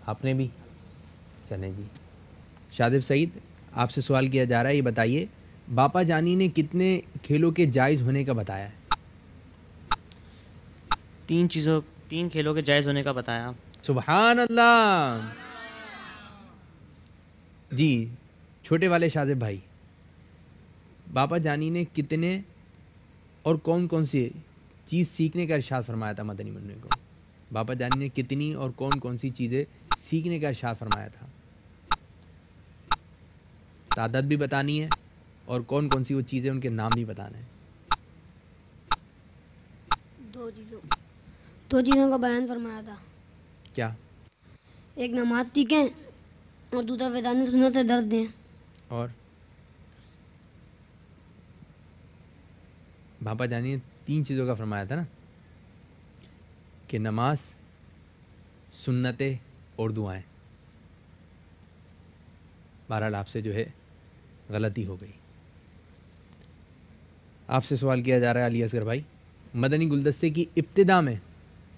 آپ نے بھی؟ چلیں جی، شاذب سعید آپ سے سوال کیا جا رہا ہے، یہ بتائیے باپا جانی نے کتنے کھیلوں کے جائز ہونے کا بتایا ہے؟ 3 کھیلوں کے جائز ہونے کا بتایا۔ سبحان اللہ۔ جی چھوٹے والے شاذب بھائی، باپا جانی نے کتنے اور کون کون سی چیز سیکھنے کا ارشاد فرمایا تھا مدنی منع کو؟ باپا جانی نے کتنی اور کون کون سی چیزیں سیکھنے کا ارشاد فرمایا تھا؟ تعداد بھی بتانی ہے اور کون کون سی وہ چیزیں، ان کے نام بھی بتانا ہے۔ 2 چیزوں کا بیان فرمایا تھا۔ کیا؟ ایک نماز سیکھیں اور دوسرا فیضان سنت سے درد دیں۔ اور باپا جانی نے 3 چیزوں کا فرمایا تھا نا، کہ نماز، سنتیں اور دعائیں۔ بہرحال آپ سے جو ہے غلطی ہو گئی۔ آپ سے سوال کیا جا رہا ہے علی اصغر بھائی، مدنی گلدستے کی ابتدا میں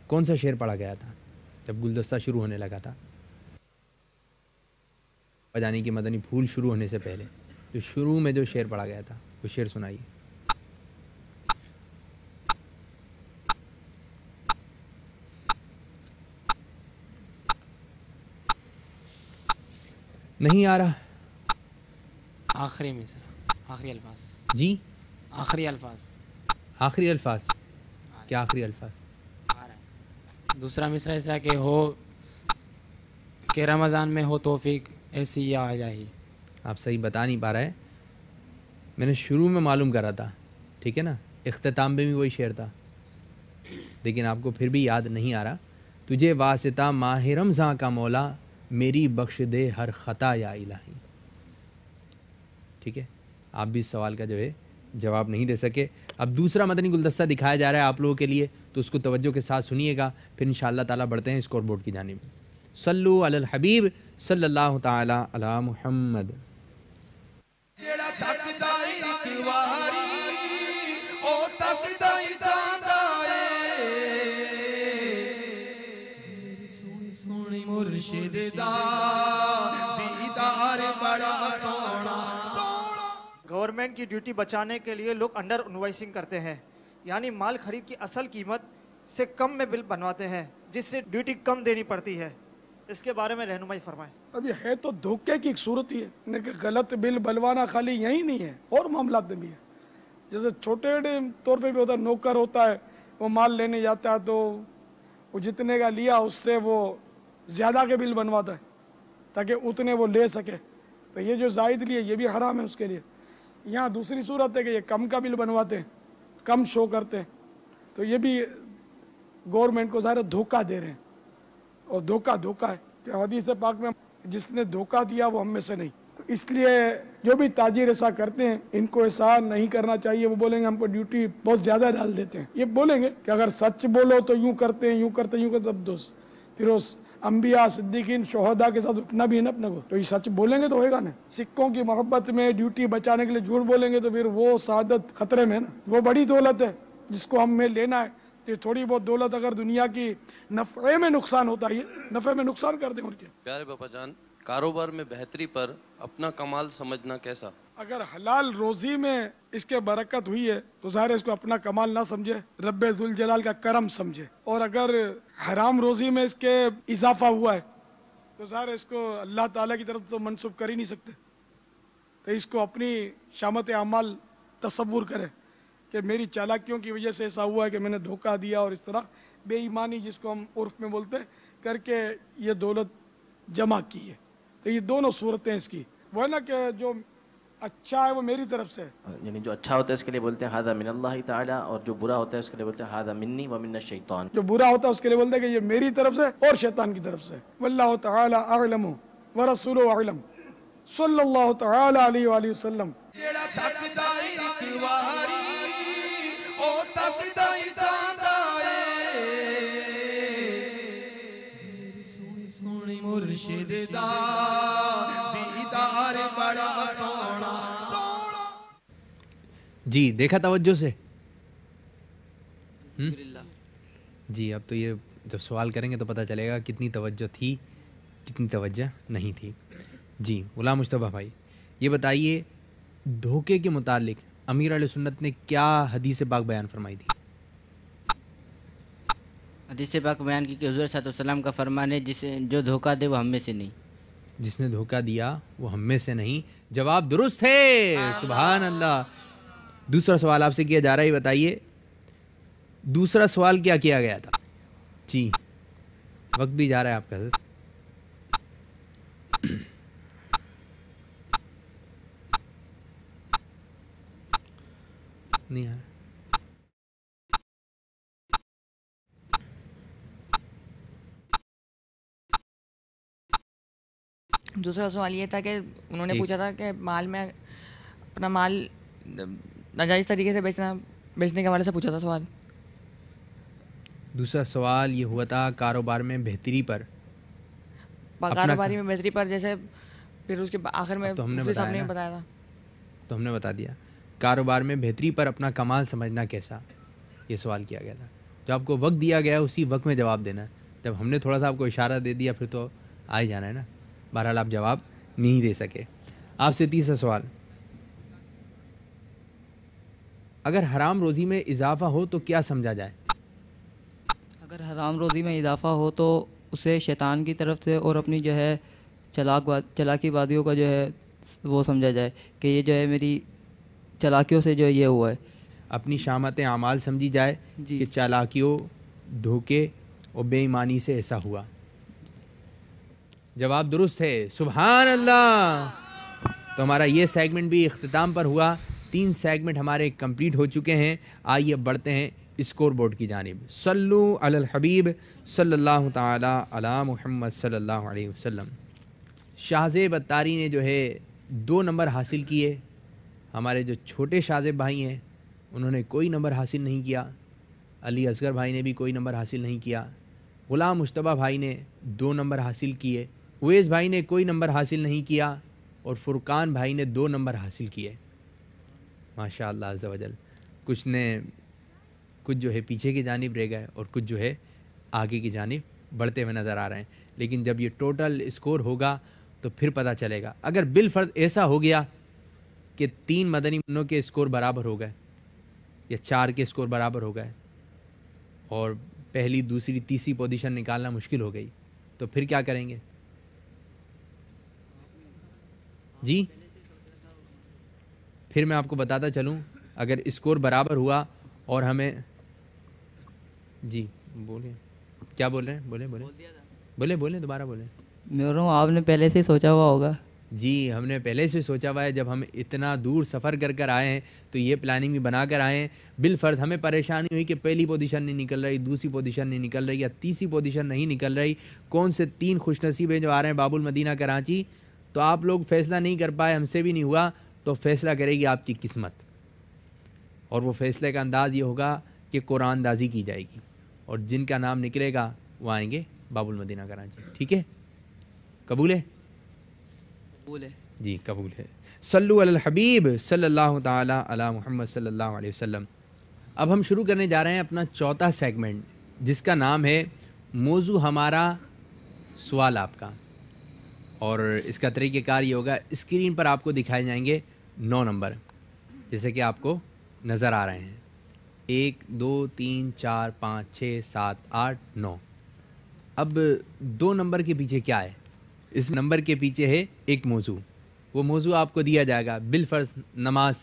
کون سا شعر پڑھا گیا تھا جب گلدستہ شروع ہونے لگا تھا؟ باپا جانی کے مدنی پھول شروع ہونے سے پہلے جو شروع میں جو شعر پڑھا گیا تھا، وہ شعر سنائیے۔ نہیں آ رہا؟ آخری مصرع، آخری الفاظ۔ جی آخری الفاظ۔ آخری الفاظ؟ کیا آخری الفاظ؟ آ رہا ہے دوسرا مصرع اس طرح کہ ہو کہ رمضان میں ہو توفیق ایسی یا الہی۔ آپ صحیح بتا نہیں پا رہے، میں نے شروع میں معلوم کرا تھا، ٹھیک ہے نا، اختتام میں بھی وہی شعر تھا، لیکن آپ کو پھر بھی یاد نہیں آ رہا۔ تجھے واسطہ ماہ رمضاں کا مولا، میری بخش دے ہر خطا یا الہی۔ ٹھیک ہے، آپ بھی اس سوال کا جو ہے جواب نہیں دے سکے۔ اب دوسرا مدنی گلدستہ دکھایا جا رہا ہے آپ لوگوں کے لیے، تو اس کو توجہ کے ساتھ سنیے گا، پھر انشاءاللہ تعالیٰ بڑھتے ہیں اسکور بورڈ کی جانب۔ صلو علی الحبیب صلی اللہ تعالی علی محمد۔ مرشدہ دیدار بڑا سونا. گورنمنٹ کی ڈیوٹی بچانے کے لیے لوگ انڈر انوائسنگ کرتے ہیں، یعنی مال خرید کی اصل قیمت سے کم میں بل بنواتے ہیں جس سے ڈیوٹی کم دینی پڑتی ہے. اس کے بارے میں رہنمائی فرمائیں. اب یہ ہے تو دھوکے کی ایک صورت ہی ہے کہ غلط بل بلوانا خالی یہی نہیں ہے، اور معاملات میں بھی ہے. جیسے چھوٹے طور پہ بھی ہوتا ہے، نوکر ہوتا ہے، وہ مال لینے جاتا ہے تو وہ جتنے کا لیا اس سے وہ زیادہ کے بل بنواتا ہے تاکہ اتنے وہ لے سکے. تو یہ جو زائد لیے یہ بھی حرام ہے اس کے لیے. یہاں دوسری صورت ہے کہ یہ کم کا بل بنواتے ہیں، کم شو کرتے ہیں، تو یہ بھی گورنمنٹ کو ظاہر دھوکہ دے رہے ہیں، اور دھوکہ ہے. تو حدیث پاک میں جس نے دھوکہ دیا وہ ہم میں سے نہیں. تو اس لیے جو بھی تاجر ایسا کرتے ہیں ان کو ایسا نہیں کرنا چاہیے. وہ بولیں گے ہم کو ڈیوٹی بہت زیادہ ڈال دیتے ہیں، یہ بولیں گے کہ اگر سچ بولو تو یوں کرتے ہیں، یوں کرتے ہیں، یوں کرتے ہیں، تب دوست پھر اس انبیاء صدیقین شہداء کے ساتھ اٹھنا بھی ہے نا اپنے کو. تو یہ سچ بولیں گے تو ہوئے گا نا. سکوں کی محبت میں ڈیوٹی بچانے کے لیے جھوٹ بولیں گے تو پھر وہ سعادت خطرے میں ہے نا. وہ بڑی دولت ہے جس کو ہم میں لینا ہے. تو تھوڑی بہت دولت اگر دنیا کی نفع میں نقصان ہوتا ہے، نفع میں نقصان کر دیں ان کے. پیارے باپا جان، کاروبار میں بہتری پر اپنا کمال سمجھنا کیسا؟ اگر حلال روزی میں اس کے برکت ہوئی ہے تو ظاہر ہے اس کو اپنا کمال نہ سمجھے، رب ذوالجلال کا کرم سمجھے. اور اگر حرام روزی میں اس کے اضافہ ہوا ہے تو ظاہر ہے اس کو اللہ تعالیٰ کی طرف تو منسوب کر ہی نہیں سکتے. تو اس کو اپنی شامت اعمال تصور کرے کہ میری چالاکیوں کی وجہ سے ایسا ہوا ہے کہ میں نے دھوکہ دیا، اور اس طرح بے ایمانی جس کو ہم عرف میں بولتے ہیں کر کے یہ دولت جمع کی ہے. تو یہ دونوں صورتیں اس کی. وہ ہے نا کہ جو اچھا ہے وہ میری طرف سے ہے، یعنی جو اچھا ہوتا ہے اس کے لیے بولتے ہیں ھذا من اللہ تعالی، اور جو برا ہوتا ہے اس کے لیے بولتے ہیں ھذا منی ومن الشیطان. جو برا ہوتا ہے اس کے لیے بولتے ہیں کہ یہ میری طرف سے اور شیطان کی طرف سے. واللہ تعالی اعلم ورسولہ اعلم صلی اللہ تعالی علیہ وآلہ وسلم. جیڑا تکدا ایک واری او تکدا ہی جاندا اے، میری سونی سونی مرشد دا دیدار بڑا سونا. جی دیکھا توجہ سے. جی اب تو یہ جب سوال کریں گے تو پتہ چلے گا کتنی توجہ تھی کتنی توجہ نہیں تھی. جی غلام مصطفیٰ بھائی یہ بتائیے دھوکے کے متعلق امیر علیہ سنت نے کیا حدیث پاک بیان فرمائی تھی؟ حدیث پاک بیان کی کہ حضور صلی اللہ علیہ وسلم کا فرمان ہے جو دھوکہ دے وہ ہم میں سے نہیں. جس نے دھوکہ دیا وہ ہم میں سے نہیں. جواب درست ہے، سبحان اللہ. دوسرا سوال آپ سے کیا جا رہا ہے، بتائیے دوسرا سوال کیا کیا گیا تھا؟ جی وقت بھی جا رہا ہے آپ کا حضرت. نہیں آ دوسرا سوال یہ تھا کہ انہوں نے پوچھا تھا کہ مال میں اپنا مال ناجائز طریقے سے بیچنے کے حوالے سے پوچھا تھا سوال. دوسرا سوال یہ ہوا تھا کاروبار میں بہتری پر. کاروباری میں بہتری پر جیسے پھر اس کے آخر میں ہم نے بتایا تھا تو ہم نے بتا دیا کاروبار میں بہتری پر اپنا کمال سمجھنا کیسا، یہ سوال کیا گیا تھا. جو آپ کو وقت دیا گیا اسی وقت میں جواب دینا ہے. جب ہم نے تھوڑا سا آپ کو اشارہ دے دیا پھر تو آ ہی جانا ہے نا. بہرحال آپ جواب نہیں دے سکے. آپ سے تیسرا سوال، اگر حرام روزی میں اضافہ ہو تو کیا سمجھا جائے؟ اگر حرام روزی میں اضافہ ہو تو اسے شیطان کی طرف سے اور اپنی جو ہے چلاکی بازیوں کا جو ہے وہ سمجھا جائے کہ یہ جو ہے میری چلاکیوں سے جو یہ ہوا ہے. اپنی شامت اعمال سمجھی جائے کہ چالاکیوں، دھوکے اور بے ایمانی سے ایسا ہوا. جواب درست ہے، سبحان اللہ. تو ہمارا یہ سیگمنٹ بھی اختتام پر ہوا. 3 سیگمنٹ ہمارے کمپلیٹ ہو چکے ہیں. آئیے بڑھتے ہیں اسکور بورڈ کی جانب. صلو علی الحبیب صلی اللہ تعالی علی محمد صلی اللہ علیہ وسلم. شاہزیب اتاری نے جو ہے 2 نمبر حاصل کیے. ہمارے جو چھوٹے شاہزیب بھائی ہیں انہوں نے کوئی نمبر حاصل نہیں کیا. علی اصغر بھائی نے بھی کوئی نمبر حاصل نہیں کیا. غلام مصطفیٰ بھائی نے 2 نمبر حاصل کیے. اویس بھائی نے کوئی نمبر حاصل نہیں کیا. اور فرقان بھائی نے 2 نمبر حاصل کیے. ماشاء اللہ عز و جل. کچھ جو ہے پیچھے کی جانب رہ گئے اور کچھ جو ہے آگے کی جانب بڑھتے ہوئے نظر آ رہے ہیں. لیکن جب یہ ٹوٹل اسکور ہوگا تو پھر پتہ چلے گا. اگر بالفرض ایسا ہو گیا کہ 3 مدنی منوں کے اسکور برابر ہو گئے یا 4 کے اسکور برابر ہو گئے اور پہلی دوسری تیسری پوزیشن نکالنا مشکل ہو گئی, تو پھر کیا کریں گے؟ جی پھر میں آپ کو بتاتا چلوں, اگر اسکور برابر ہوا اور ہمیں, جی بولیں کیا بول رہے ہیں, بولیں دوبارہ بولیں. میں بول رہا ہوں آپ نے پہلے سے سوچا ہوا ہوگا. جی ہم نے پہلے سے سوچا ہوا ہے, جب ہم اتنا دور سفر کر آئے ہیں تو یہ پلاننگ بھی بنا کر آئے ہیں. بالفرض ہمیں پریشانی ہوئی کہ پہلی پوزیشن نہیں نکل رہی, دوسری پوزیشن نہیں نکل رہی یا تیسری پوزیشن نہیں نکل رہی, کون سے 3 خوش نصیب ہیں جو آ رہے ہیں باب المدینہ کراچی, تو آپ لوگ فیصلہ نہیں کر پائے, ہم سے بھی نہیں ہوا, تو فیصلہ کرے گی آپ کی قسمت. اور وہ فیصلے کا انداز یہ ہوگا کہ قرآن دازی کی جائے گی, اور جن کا نام نکلے گا وہ آئیں گے باب المدینہ کراچی. ٹھیک ہے, قبول ہے؟ قبول ہے جی قبول ہے. صلو علی الحبیب صلی اللہ تعالی علی محمد صلی اللہ علیہ وسلم. اب ہم شروع کرنے جا رہے ہیں اپنا چوتھا سیگمنٹ, جس کا نام ہے موضوع ہمارا سوال آپ کا. اور اس کا طریقہ کار یہ ہوگا, اسکرین پر آپ کو دکھائے جائیں گے 9 نمبر, جیسے کہ آپ کو نظر آ رہے ہیں, 1 2 3 4 5 6 7 8 9. اب 2 نمبر کے پیچھے کیا ہے؟ اس نمبر کے پیچھے ہے ایک موضوع. وہ موضوع آپ کو دیا جائے گا, بالفرض نماز,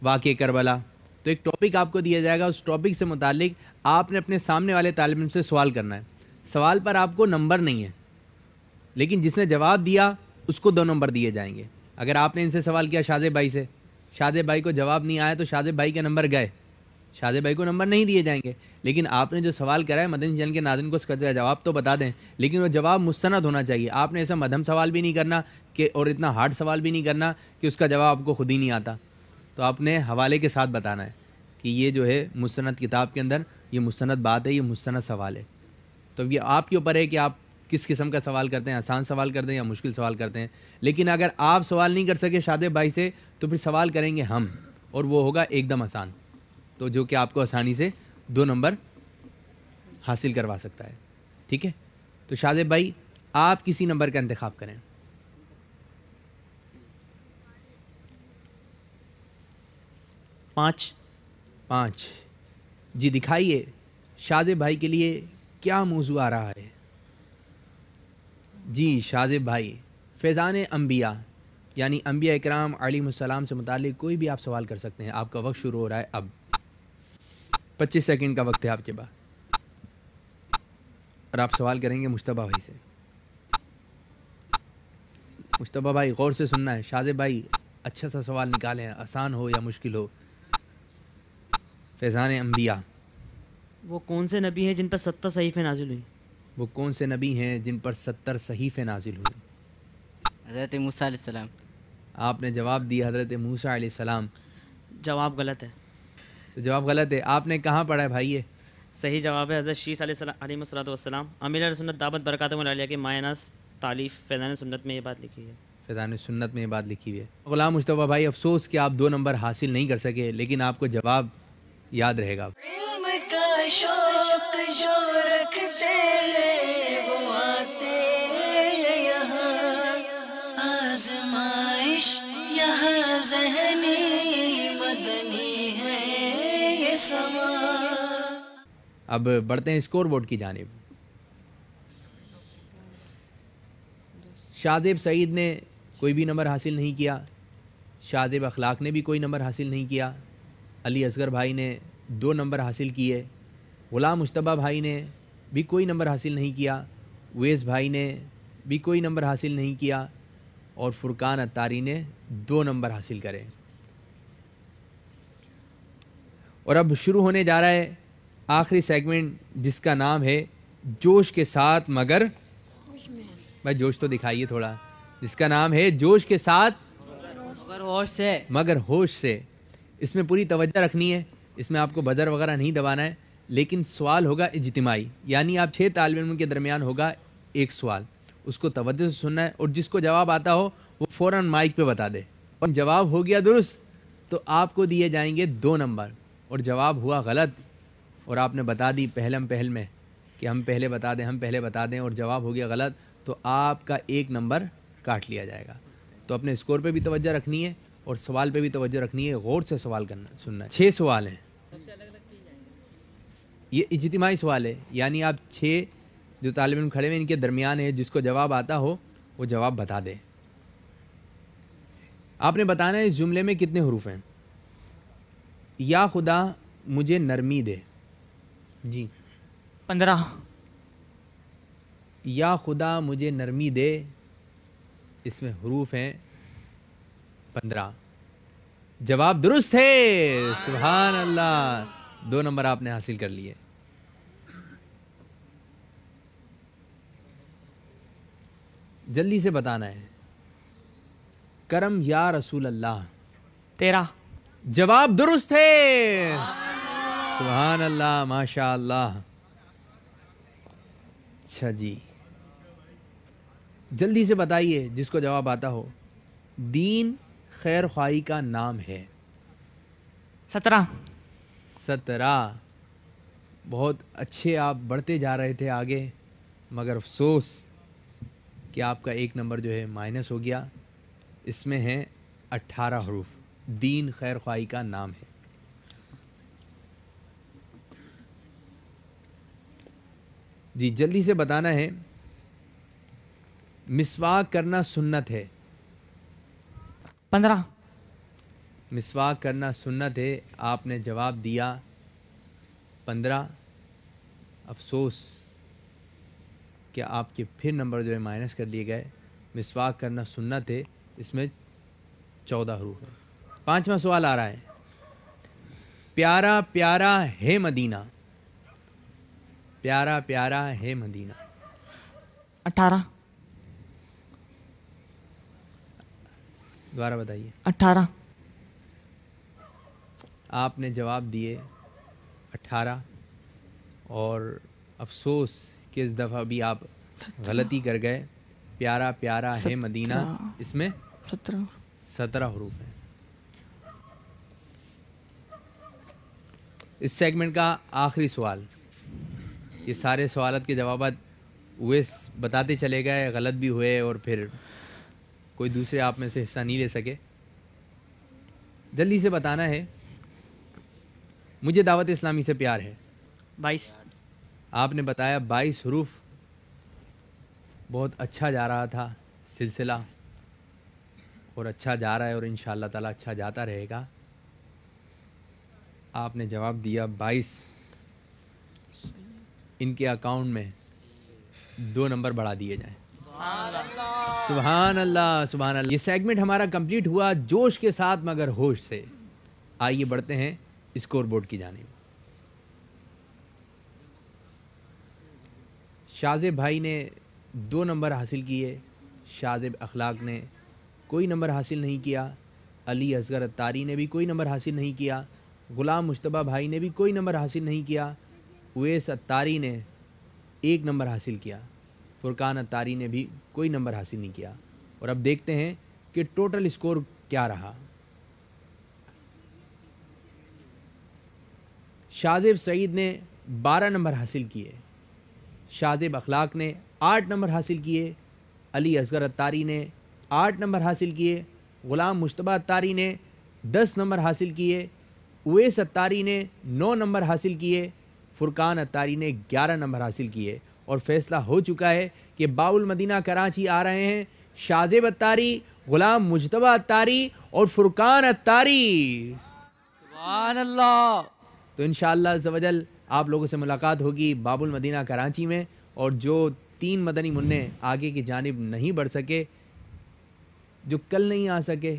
واقعہ کربلا. تو ایک ٹاپک آپ کو دیا جائے گا, اس ٹاپک سے متعلق آپ نے اپنے سامنے والے طالب علم سے سوال کرنا ہے. سوال پر آپ کو نمبر نہیں ہے, لیکن جس نے جواب دیا اس کو 2 نمبر دیے جائیں گے. اگر آپ نے ان سے سوال کیا شاذب بھائی سے, شاذب بھائی کو جواب نہیں آیا تو شاذب بھائی کے نمبر گئے, شاذب بھائی کو نمبر نہیں دیے جائیں گے. لیکن آپ نے جو سوال کرا ہے, مدنی چینل کے ناظرین کو اس کا جواب تو بتا دیں, لیکن وہ جواب مستند ہونا چاہیے. آپ نے ایسا مدھم سوال بھی نہیں کرنا کہ, اور اتنا ہارڈ سوال بھی نہیں کرنا کہ اس کا جواب آپ کو خود ہی نہیں آتا. تو آپ نے حوالے کے ساتھ بتانا ہے کہ یہ جو ہے مستند کتاب کے اندر یہ مستند بات ہے, یہ مستند سوال ہے. تو یہ آپ کے اوپر ہے کہ آپ کس قسم کا سوال کرتے ہیں, آسان سوال کرتے ہیں یا مشکل سوال کرتے ہیں. لیکن اگر آپ سوال نہیں کر سکے شاذب بھائی سے, تو پھر سوال کریں گے ہم, اور وہ ہوگا ایک دم آسان, تو جو کہ آپ کو آسانی سے 2 نمبر حاصل کروا سکتا ہے. ٹھیک ہے, تو شاذب بھائی آپ کسی نمبر کا انتخاب کریں. پانچ. جی دکھائیے شاذب بھائی کے لیے کیا موضوع آ رہا ہے. جی شاذب بھائی, فیضان انبیاء یعنی انبیاء اکرام علیہم السلام سے متعلق کوئی بھی آپ سوال کر سکتے ہیں. آپ کا وقت شروع ہو رہا ہے اب, 25 سیکنڈ کا وقت ہے آپ کے پاس, اور آپ سوال کریں گے مصطفیٰ بھائی سے. مصطفیٰ بھائی غور سے سننا ہے, شاذب بھائی اچھا سا سوال نکالیں, آسان ہو یا مشکل ہو. فیضان انبیاء, وہ کون سے نبی ہیں جن پر 70 صحیفے نازل ہوئی؟ وہ کون سے نبی ہیں جن پر 70 صحیفے نازل ہوئے؟ حضرت موسیٰ علیہ السلام. آپ نے جواب دیا حضرت موسیٰ علیہ السلام. جواب غلط ہے. تو جواب غلط ہے. آپ نے کہاں پڑھا ہے بھائی؟ صحیح جواب ہے حضرت شیس علیہ السلام. امیر علیہ سنت دعوت برکاتہ علیہ کے مایہ ناز تالیف فیضان سنت میں یہ بات لکھی ہے. فیضان سنت میں یہ بات لکھی ہوئی ہے. غلام مصطفیٰ بھائی, افسوس کہ آپ 2 نمبر حاصل نہیں کر سکے, لیکن آپ کو جواب یاد رہے گا. علم کا شوق جو رکھتے ہیں وہ آتے ہیں یہاں, آزمائش یہاں ذہنی مدنی ہے یہ سما. اب بڑھتے ہیں اسکور بورڈ کی جانب. شاذب سعید نے کوئی بھی نمبر حاصل نہیں کیا, شاذب اخلاق نے بھی کوئی نمبر حاصل نہیں کیا, علی اصغر بھائی نے 2 نمبر حاصل کیے, غلام مصطفیٰ بھائی نے بھی کوئی نمبر حاصل نہیں کیا, ویس بھائی نے بھی کوئی نمبر حاصل نہیں کیا, اور فرقان اتاری نے 2 نمبر حاصل کرے. اور اب شروع ہونے جا رہا ہے آخری سیگمنٹ, جس کا نام ہے جوش کے ساتھ مگر, بھائی جوش تو دکھائیے تھوڑا, جس کا نام ہے جوش کے ساتھ مگر ہوش سے. اس میں پوری توجہ رکھنی ہے, اس میں آپ کو بزر وغیرہ نہیں دبانا ہے, لیکن سوال ہوگا اجتماعی, یعنی آپ 6 طالب علم کے درمیان ہوگا ایک سوال, اس کو توجہ سے سننا ہے, اور جس کو جواب آتا ہو وہ فوراً مائک پہ بتا دے. اور جواب ہو گیا درست تو آپ کو دیے جائیں گے 2 نمبر, اور جواب ہوا غلط اور آپ نے بتا دی پہلم پہل میں کہ ہم پہلے بتا دیں اور جواب ہو گیا غلط تو آپ کا 1 نمبر کاٹ لیا جائے گا. تو اپنے اسکور پہ بھی توجہ رکھنی ہے اور سوال پہ بھی توجہ رکھنی ہے, غور سے سوال سننا ہے. 6 سوال ہیں, یہ اجتماعی سوال ہے, یعنی آپ 6 جو طالب علم کھڑے ہوئے ان کے درمیان ہے, جس کو جواب آتا ہو وہ جواب بتا دے. آپ نے بتانا ہے اس جملے میں کتنے حروف ہیں. یا خدا مجھے نرمی دے, جی 15. یا خدا مجھے نرمی دے, اس میں حروف ہیں 15. جواب درست ہے, سبحان اللہ, 2 نمبر آپ نے حاصل کر لیے. جلدی سے بتانا ہے. کرم یا رسول اللہ 13. جواب درست ہے, سبحان اللہ, ماشاء اللہ. اچھا جی, جلدی سے بتائیے جس کو جواب آتا ہو. دین خیر خواہی کا نام ہے. 17. بہت اچھے, آپ بڑھتے جا رہے تھے آگے, مگر افسوس کہ آپ کا 1 نمبر جو ہے مائنس ہو گیا. اس میں ہیں 18 حروف. دین خیر خواہی کا نام ہے. جی جلدی سے بتانا ہے. مسواک کرنا سنت ہے. 15. مسواک کرنا سنت ہے, آپ نے جواب دیا 15. افسوس کہ آپ کے پھر نمبر جو ہے مائنس کر لیے گئے. مسواک کرنا سنت ہے, اس میں 14 حروف ہیں. 5واں سوال آ رہا ہے. پیارا پیارا ہے مدینہ. پیارا پیارا ہے مدینہ. 18. دوبارہ بتائیے. 18. آپ نے جواب دیے 18, اور افسوس کہ اس دفعہ بھی آپ غلطی کر گئے. پیارا پیارا ہے مدینہ, اس میں 17 حروف ہیں. اس سیگمنٹ کا آخری سوال. یہ سارے سوالات کے جوابات اویس بتاتے چلے گئے, غلط بھی ہوئے اور پھر کوئی دوسرے آپ میں سے حصہ نہیں لے سکے. جلدی سے بتانا ہے. مجھے دعوت اسلامی سے پیار ہے. 22. آپ نے بتایا 22 حروف. بہت اچھا جا رہا تھا سلسلہ, اور اچھا جا رہا ہے, اور انشاءاللہ تعالی اچھا جاتا رہے گا. آپ نے جواب دیا 22. ان کے اکاؤنٹ میں 2 نمبر بڑھا دیے جائیں. سبحان اللہ, سبحان اللہ. یہ سیگمنٹ ہمارا کمپلیٹ ہوا جوش کے ساتھ مگر ہوش سے. آئیے بڑھتے ہیں اسکور بورڈ کی جانب. شاذب بھائی نے 2 نمبر حاصل کیے. شاذب اخلاق نے کوئی نمبر حاصل نہیں کیا. علی اصغر اتاری نے بھی کوئی نمبر حاصل نہیں کیا. غلام مشتبہ بھائی نے بھی کوئی نمبر حاصل نہیں کیا. اویس اتاری نے 1 نمبر حاصل کیا. فرقان اتاری نے بھی کوئی نمبر حاصل نہیں کیا. اور اب دیکھتے ہیں کہ ٹوٹل اسکور کیا رہا. شاذب سعید نے 12 نمبر حاصل کیے. شاذب اخلاق نے 8 نمبر حاصل کیے. علی اصغر اتاری نے 8 نمبر حاصل کیے. غلام مشتبہ اتاری نے 10 نمبر حاصل کیے. اویس اتاری نے 9 نمبر حاصل کیے. فرقان اتاری نے 11 نمبر حاصل کیے. اور فیصلہ ہو چکا ہے کہ باب المدینہ کراچی آ رہے ہیں شاذب اتاری, غلام مجتبہ اتاری اور فرقان اتاری. سبحان اللہ. تو انشاءاللہ عز و جل آپ لوگوں سے ملاقات ہوگی باب المدینہ کراچی میں. اور جو 3 مدنی منع آگے کی جانب نہیں بڑھ سکے, جو کل نہیں آ سکے,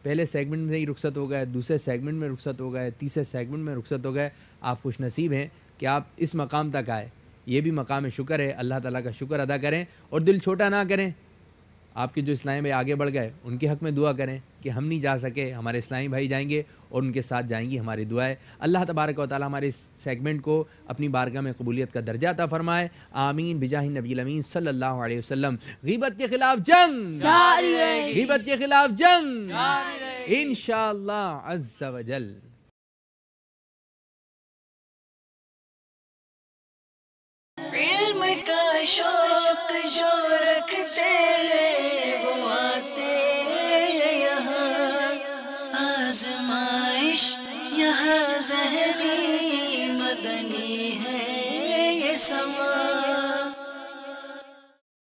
پہلے سیگمنٹ میں ہی رخصت ہو گئے, دوسرے سیگمنٹ میں رخصت ہو گئے, تیسرے سیگمنٹ میں رخصت ہو گئے, آپ خوش نصیب ہیں کہ آپ اس مقام تک آئے. یہ بھی مقام شکر ہے. اللہ تعالیٰ کا شکر ادا کریں اور دل چھوٹا نہ کریں. آپ کے جو اسلامی بھائی آگے بڑھ گئے ان کے حق میں دعا کریں کہ ہم نہیں جا سکے, ہمارے اسلامی بھائی جائیں گے اور ان کے ساتھ جائیں گی ہماری دعائیں. اللہ تبارک و تعالیٰ ہمارے اس سیگمنٹ کو اپنی بارگاہ میں قبولیت کا درجہ عطا فرمائے. آمین بجاہ نبی الامین صلی اللہ علیہ وسلم. غیبت کے خلاف جنگ جاری رہے گی, غیبت کے خلاف جنگ جاری رہے گی انشاءاللہ عز و جل. شوق جو رکھتے ہیں وہ آتے ہیں یہاں. آزمائش یہاں ذہنی مدنی ہے یہ سما.